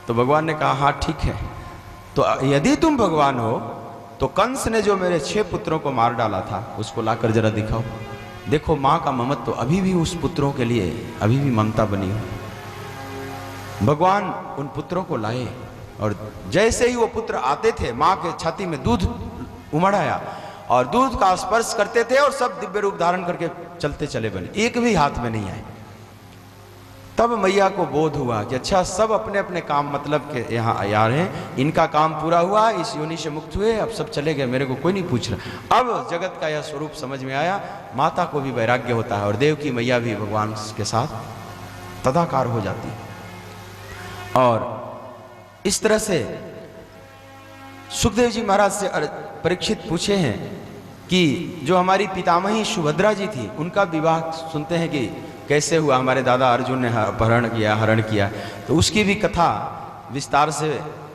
Speaker 1: तो भगवान ने कहा हाँ ठीक है, तो यदि तुम भगवान हो तो कंस ने जो मेरे 6 पुत्रों को मार डाला था उसको लाकर जरा दिखाओ। देखो माँ का ममत्व तो अभी भी उस पुत्रों के लिए अभी भी ममता बनी हो। भगवान उन पुत्रों को लाए और जैसे ही वो पुत्र आते थे माँ के छाती में दूध उमड़ आया और दूध का स्पर्श करते थे और सब दिव्य रूप धारण करके चलते चले बने, एक भी हाथ में नहीं आए। तब मैया को बोध हुआ कि अच्छा सब अपने अपने काम मतलब के यहाँ आ रहे हैं, इनका काम पूरा हुआ, इस योनि से मुक्त हुए, अब सब चले गए, मेरे को कोई नहीं पूछ रहा। अब जगत का यह स्वरूप समझ में आया। माता को भी वैराग्य होता है और देव की मैया भी भगवान के साथ तदाकार हो जाती है। और इस तरह से सुखदेव जी महाराज से परीक्षित पूछे हैं कि जो हमारी पितामही सुभद्रा जी थी उनका विवाह सुनते हैं कि कैसे हुआ, हमारे दादा अर्जुन ने अपहरण किया, हरण किया। तो उसकी भी कथा विस्तार से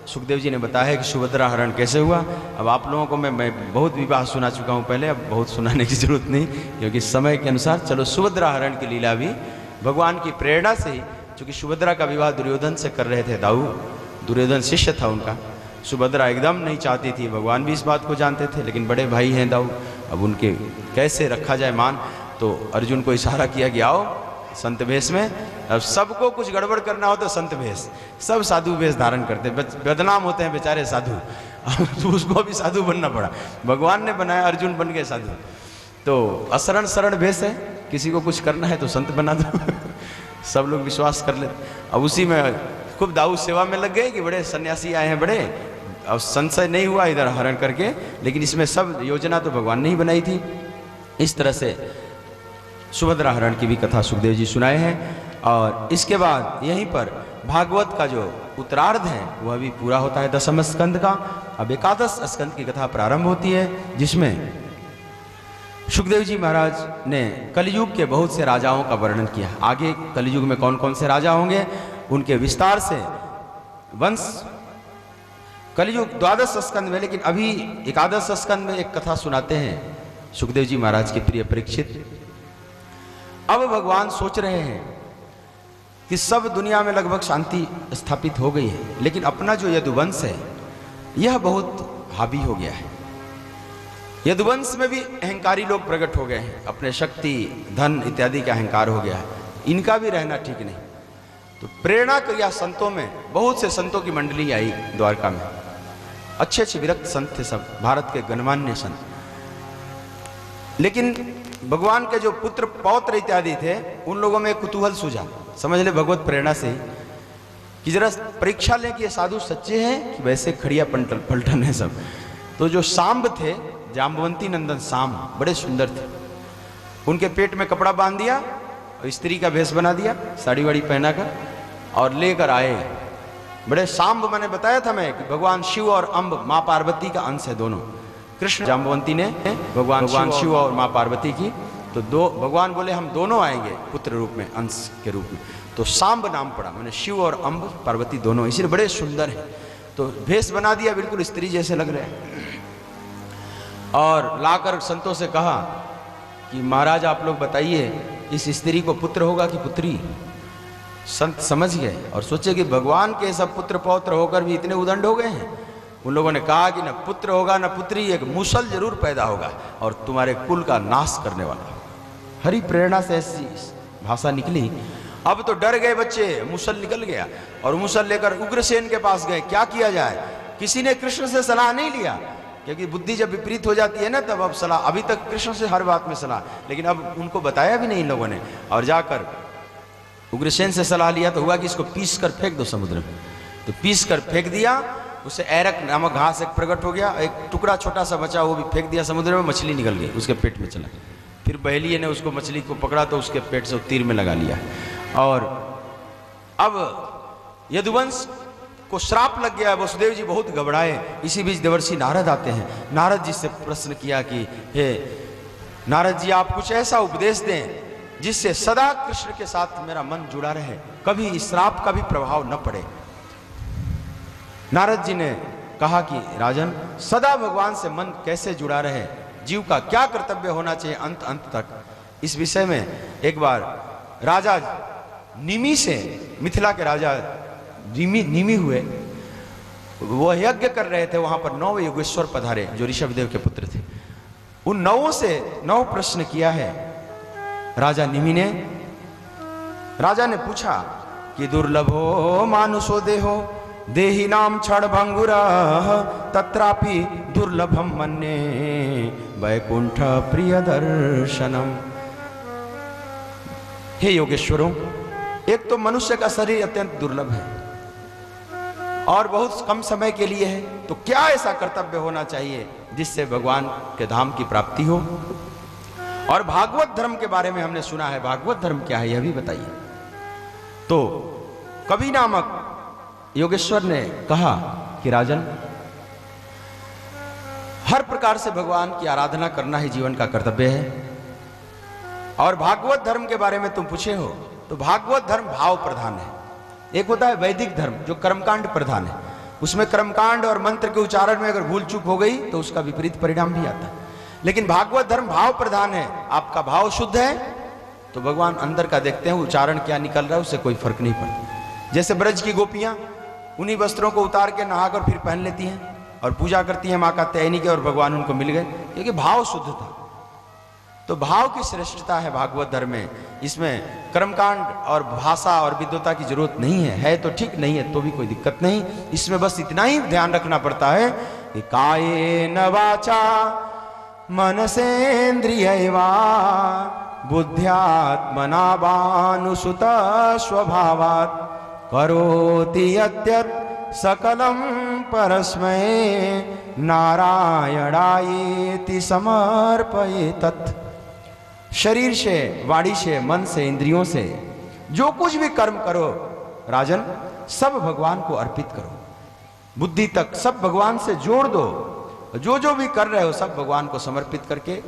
Speaker 1: सुखदेव जी ने बताया है कि सुभद्रा हरण कैसे हुआ। अब आप लोगों को मैं बहुत विवाह सुना चुका हूँ पहले, अब बहुत सुनाने की जरूरत नहीं, क्योंकि समय के अनुसार। चलो, सुभद्रा हरण की लीला भी भगवान की प्रेरणा से ही, चूँकि सुभद्रा का विवाह दुर्योधन से कर रहे थे दाऊ, दुर्योधन शिष्य था उनका। सुभद्रा एकदम नहीं चाहती थी, भगवान भी इस बात को जानते थे, लेकिन बड़े भाई हैं दाऊ, अब उनके कैसे रखा जाए मान। तो अर्जुन को इशारा किया कि आओ संत भेष में। अब सबको कुछ गड़बड़ करना हो तो संत भेष, सब साधु भेष धारण करते, बदनाम होते हैं बेचारे साधु। तो उसको भी साधु बनना पड़ा, भगवान ने बनाया, अर्जुन बन गए साधु। तो असरण शरण भेष है, किसी को कुछ करना है तो संत बना दो। सब लोग विश्वास कर लेते। अब उसी में खूब दाऊ सेवा में लग गए कि बड़े सन्यासी आए हैं बड़े, अब संशय नहीं हुआ इधर हरण करके, लेकिन इसमें सब योजना तो भगवान ने ही बनाई थी। इस तरह से सुभद्रा हरण की भी कथा सुखदेव जी सुनाए हैं। और इसके बाद यहीं पर भागवत का जो उत्तरार्ध है वह भी पूरा होता है 10वें स्कंद का। अब 11 स्कंद की कथा प्रारंभ होती है, जिसमें सुखदेव जी महाराज ने कलयुग के बहुत से राजाओं का वर्णन किया। आगे कलयुग में कौन कौन से राजा होंगे उनके विस्तार से वंश कलयुग 12 स्कंद में, लेकिन अभी 11 स्कंद में एक कथा सुनाते हैं सुखदेव जी महाराज के प्रिय परीक्षित। अब भगवान सोच रहे हैं कि सब दुनिया में लगभग शांति स्थापित हो गई है, लेकिन अपना जो यदुवंश है यह बहुत हावी हो गया है। यदुवंश में भी अहंकारी लोग प्रकट हो गए हैं, अपने शक्ति धन इत्यादि का अहंकार हो गया है, इनका भी रहना ठीक नहीं। तो प्रेरणा किया संतों में, बहुत से संतों की मंडली आई द्वारका में, अच्छे अच्छे विरक्त संत थे सब, भारत के गणमान्य संत। लेकिन भगवान के जो पुत्र पौत्र इत्यादि थे उन लोगों में कुतूहल सूझा, समझ ले भगवत प्रेरणा से ही, कि जरा परीक्षा लें कि ये साधु सच्चे हैं कि वैसे खड़िया पलटन है सब। तो जो सांब थे, जाम्बवंती नंदन सांब, बड़े सुंदर थे, उनके पेट में कपड़ा बांध दिया और स्त्री का भेष बना दिया, साड़ी वाड़ी पहना कर, और लेकर आए। बड़े सांब, मैंने बताया था मैं कि भगवान शिव और अम्ब माँ पार्वती का अंश है दोनों। कृष्ण जाम्बवंती ने भगवान शिव और माँ पार्वती की तो दो भगवान बोले हम दोनों आएंगे पुत्र रूप में, अंश के रूप में। तो सांब नाम पड़ा, मैंने शिव और अम्ब पार्वती दोनों, इसलिए बड़े सुंदर हैं। तो भेष बना दिया, बिल्कुल स्त्री जैसे लग रहे हैं, और लाकर संतों से कहा कि महाराज आप लोग बताइए इस स्त्री को पुत्र होगा कि पुत्री। संत समझ गए और सोचे कि भगवान के सब पुत्र पौत्र होकर भी इतने उदंड हो गए हैं। उन लोगों ने कहा कि न पुत्र होगा न पुत्री, एक मूसल जरूर पैदा होगा और तुम्हारे कुल का नाश करने वाला। हरि प्रेरणा से ऐसी भाषा निकली। अब तो डर गए बच्चे, मूसल निकल गया और मूसल लेकर उग्रसेन के पास गए। क्या किया जाए? किसी ने कृष्ण से सलाह नहीं लिया, क्योंकि बुद्धि जब विपरीत हो जाती है ना तब अब सलाह, अभी तक कृष्ण से हर बात में सलाह, लेकिन अब उनको बताया भी नहीं इन लोगों ने। और जाकर उग्रसेन से सलाह लिया तो हुआ कि इसको पीस कर फेंक दो समुद्र में। तो पीस कर फेंक दिया, उससे ऐरक नामक घास एक प्रकट हो गया, एक टुकड़ा छोटा सा बचा वो भी फेंक दिया समुद्र में, मछली निकल गई उसके पेट में चला। फिर बहेलिये ने उसको मछली को पकड़ा तो उसके पेट से तीर में लगा लिया। और अब यदुवंश को श्राप लग गया। वसुदेव जी बहुत घबराए। इसी बीच देवर्षि नारद आते हैं। नारद जी से प्रश्न किया कि हे नारद जी, आप कुछ ऐसा उपदेश दें जिससे सदा कृष्ण के साथ मेरा मन जुड़ा रहे, कभी इस श्राप का भी प्रभाव न पड़े। नारद जी ने कहा कि राजन, सदा भगवान से मन कैसे जुड़ा रहे, जीव का क्या कर्तव्य होना चाहिए अंत अंत तक, इस विषय में एक बार राजा निमि से, मिथिला के राजा निमि हुए, वो यज्ञ कर रहे थे। वहां पर 9 योगेश्वर पधारे जो ऋषभदेव के पुत्र थे। उन 9 से 9 प्रश्न किया है राजा निमि ने। राजा ने पूछा कि दुर्लभो मानुषो देहो देहि नाम क्षण भंगुरा तत्रापि दुर्लभम मन्ये वैकुंठ प्रिय दर्शनम। हे योगेश्वरों, एक तो मनुष्य का शरीर अत्यंत दुर्लभ है और बहुत कम समय के लिए है, तो क्या ऐसा कर्तव्य होना चाहिए जिससे भगवान के धाम की प्राप्ति हो। और भागवत धर्म के बारे में हमने सुना है, भागवत धर्म क्या है यह भी बताइए। तो कवि नामक योगेश्वर ने कहा कि राजन, हर प्रकार से भगवान की आराधना करना ही जीवन का कर्तव्य है। और भागवत धर्म के बारे में तुम पूछे हो, तो भागवत धर्म भाव प्रधान है। एक होता है वैदिक धर्म जो कर्मकांड प्रधान है, उसमें कर्मकांड और मंत्र के उच्चारण में अगर भूल चूक हो गई तो उसका विपरीत परिणाम भी आता है। लेकिन भागवत धर्म भाव प्रधान है। आपका भाव शुद्ध है तो भगवान अंदर का देखते हैं, उच्चारण क्या निकल रहा है उससे कोई फर्क नहीं पड़ता। जैसे ब्रज की गोपियां उन्हीं वस्त्रों को उतार के नहाकर फिर पहन लेती हैं और पूजा करती हैं माँ का तैनी के, और भगवान उनको मिल गए क्योंकि भाव शुद्ध था। तो भाव की श्रेष्ठता है भागवत धर्म में। इसमें कर्मकांड और भाषा और विद्वता की जरूरत नहीं है तो ठीक, नहीं है तो भी कोई दिक्कत नहीं। इसमें बस इतना ही ध्यान रखना पड़ता है कि कायेन वाचा मनसेन्द्रियैवा बुद्ध्यात्मना वानुसुत स्वभावात् करोति यद्यत् सकलं परस्मै नारायणायेति समर्पयेतत्। शरीर से, वाणी से, मन से, इंद्रियों से जो कुछ भी कर्म करो राजन, सब भगवान को अर्पित करो। बुद्धि तक सब भगवान से जोड़ दो। जो जो भी कर रहे हो सब भगवान को समर्पित करके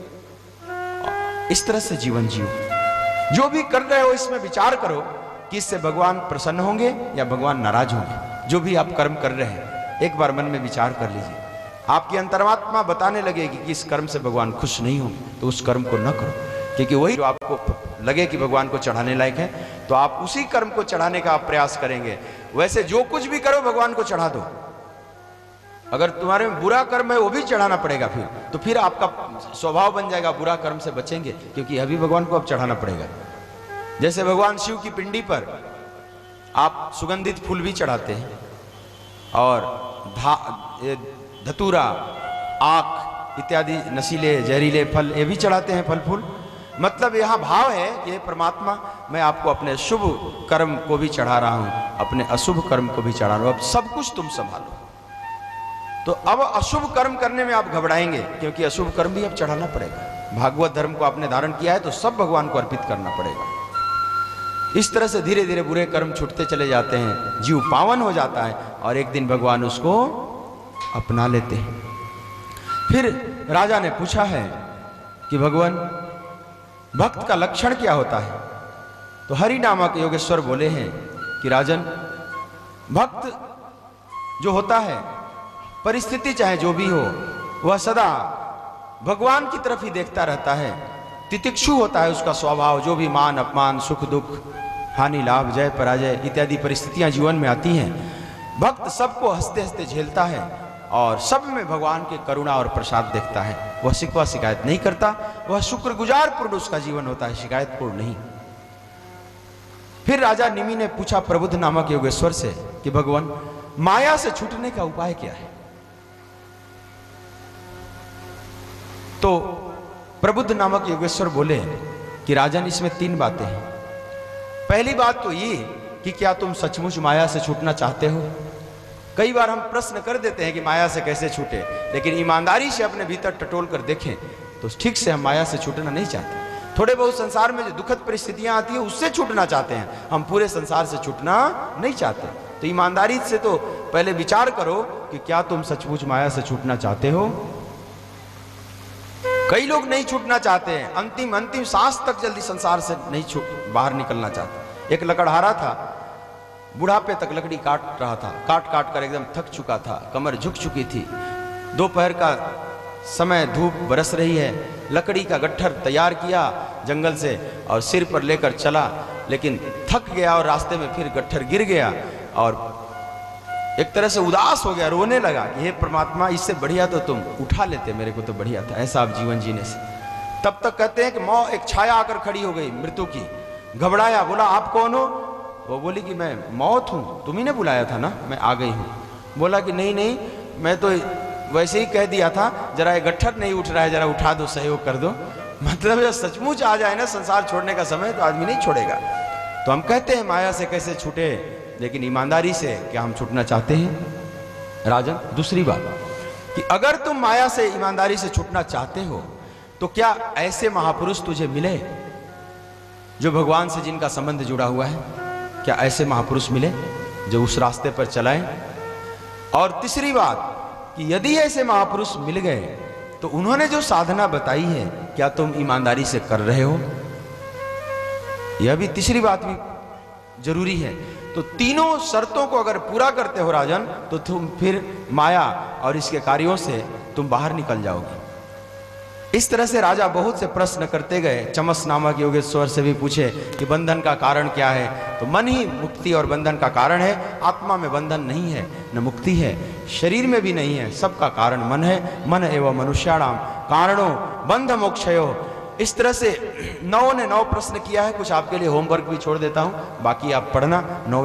Speaker 1: इस तरह से जीवन जियो। जो भी कर रहे हो इसमें विचार करो कि इससे भगवान प्रसन्न होंगे या भगवान नाराज होंगे। जो भी आप कर्म कर रहे हैं एक बार मन में विचार कर लीजिए। आपकी अंतरात्मा बताने लगेगी कि इस कर्म से भगवान खुश नहीं होंगे तो उस कर्म को न करो, क्योंकि वही जो आपको लगे कि भगवान को चढ़ाने लायक है तो आप उसी कर्म को चढ़ाने का आप प्रयास करेंगे। वैसे जो कुछ भी करो भगवान को चढ़ा दो। अगर तुम्हारे में बुरा कर्म है वो भी चढ़ाना पड़ेगा, फिर आपका स्वभाव बन जाएगा बुरा कर्म से बचेंगे, क्योंकि अभी भगवान को अब चढ़ाना पड़ेगा। जैसे भगवान शिव की पिंडी पर आप सुगंधित फूल भी चढ़ाते हैं और धतूरा, आख इत्यादि नशीले जहरीले फल ये भी चढ़ाते हैं, फल फूल। मतलब यहाँ भाव है कि परमात्मा मैं आपको अपने शुभ कर्म को भी चढ़ा रहा हूँ, अपने अशुभ कर्म को भी चढ़ा रहा हूँ, अब सब कुछ तुम संभालो। तो अब अशुभ कर्म करने में आप घबराएंगे क्योंकि अशुभ कर्म भी अब चढ़ाना पड़ेगा। भागवत धर्म को आपने धारण किया है तो सब भगवान को अर्पित करना पड़ेगा। इस तरह से धीरे धीरे बुरे कर्म छूटते चले जाते हैं, जीव पावन हो जाता है और एक दिन भगवान उसको अपना लेते हैं। फिर राजा ने पूछा है कि भगवान भक्त का लक्षण क्या होता है? तो हरि नामक योगेश्वर बोले हैं कि राजन, भक्त जो होता है, परिस्थिति चाहे जो भी हो, वह सदा भगवान की तरफ ही देखता रहता है। तितिक्षु होता है उसका स्वभाव। जो भी मान अपमान, सुख दुख, हानि लाभ, जय पराजय इत्यादि परिस्थितियां जीवन में आती हैं, भक्त सबको हंसते हंसते झेलता है और सब में भगवान के करुणा और प्रसाद देखता है। वह शिकवा शिकायत नहीं करता, वह शुक्रगुजार पूर्ण उसका जीवन होता है, शिकायत पूर्ण नहीं। फिर राजा निमि ने पूछा प्रबुद्ध नामक योगेश्वर से कि भगवान, माया से छूटने का उपाय क्या है? तो प्रबुद्ध नामक योगेश्वर बोले कि राजन, इसमें 3 बातें हैं। पहली बात तो ये कि क्या तुम सचमुच माया से छूटना चाहते हो? कई बार हम प्रश्न कर देते हैं कि माया से कैसे छूटे, लेकिन ईमानदारी से अपने भीतर टटोल कर देखें तो ठीक से हम माया से छूटना नहीं चाहते। थोड़े बहुत संसार में जो दुखद परिस्थितियां आती है उससे छूटना चाहते हैं, हम पूरे संसार से छूटना नहीं चाहते। तो ईमानदारी से तो पहले विचार करो कि क्या तुम सचमुच माया से छूटना चाहते हो। कई लोग नहीं छूटना चाहते हैं, अंतिम सांस तक जल्दी संसार से नहीं बाहर निकलना चाहते। एक लकड़हारा था, बुढ़ापे तक लकड़ी काट रहा था, काट काट कर एकदम थक चुका था, कमर झुक चुकी थी। दोपहर का समय, धूप बरस रही है, लकड़ी का गट्ठर तैयार किया जंगल से और सिर पर लेकर चला, लेकिन थक गया और रास्ते में फिर गट्ठर गिर गया और एक तरह से उदास हो गया, रोने लगा कि हे परमात्मा, इससे बढ़िया तो तुम उठा लेते, मेरे को तो बढ़िया था ऐसा आप जीवन जीने से। तब तक कहते हैं कि मौत, एक छाया आकर खड़ी हो गई मृत्यु की। घबराया, बोला आप कौन हो? वो बोली कि मैं मौत हूँ, तुम ही ने बुलाया था ना, मैं आ गई हूँ। बोला कि नहीं नहीं, मैं तो वैसे ही कह दिया था, जरा ये गट्ठर नहीं उठ रहा है, जरा उठा दो, सहयोग कर दो। मतलब जब सचमुच आ जाए ना संसार छोड़ने का समय, तो आदमी नहीं छोड़ेगा। तो हम कहते हैं माया से कैसे छूटे, लेकिन ईमानदारी से क्या हम छूटना चाहते हैं राजन? दूसरी बात कि अगर तुम माया से ईमानदारी से छूटना चाहते हो तो क्या ऐसे महापुरुष तुझे मिले जो भगवान से जिनका संबंध जुड़ा हुआ है? क्या ऐसे महापुरुष मिले जो उस रास्ते पर चलाएं? और तीसरी बात कि यदि ऐसे महापुरुष मिल गए तो उन्होंने जो साधना बताई है, क्या तुम ईमानदारी से कर रहे हो? यह भी तीसरी बात भी जरूरी है। तो तीनों शर्तों को अगर पूरा करते हो राजन, तो तुम फिर माया और इसके कार्यों से तुम बाहर निकल जाओगे। इस तरह से राजा बहुत से प्रश्न करते गए। चमस नामक योगेश्वर से भी पूछे कि बंधन का कारण क्या है? तो मन ही मुक्ति और बंधन का कारण है। आत्मा में बंधन नहीं है, न मुक्ति है, शरीर में भी नहीं है, सबका कारण मन है। मन एवं मनुष्याणाम कारणों बंध मोक्षयो। इस तरह से 9 ने 9 प्रश्न किया है। कुछ आपके लिए होमवर्क भी छोड़ देता हूं, बाकी आप पढ़ना। 9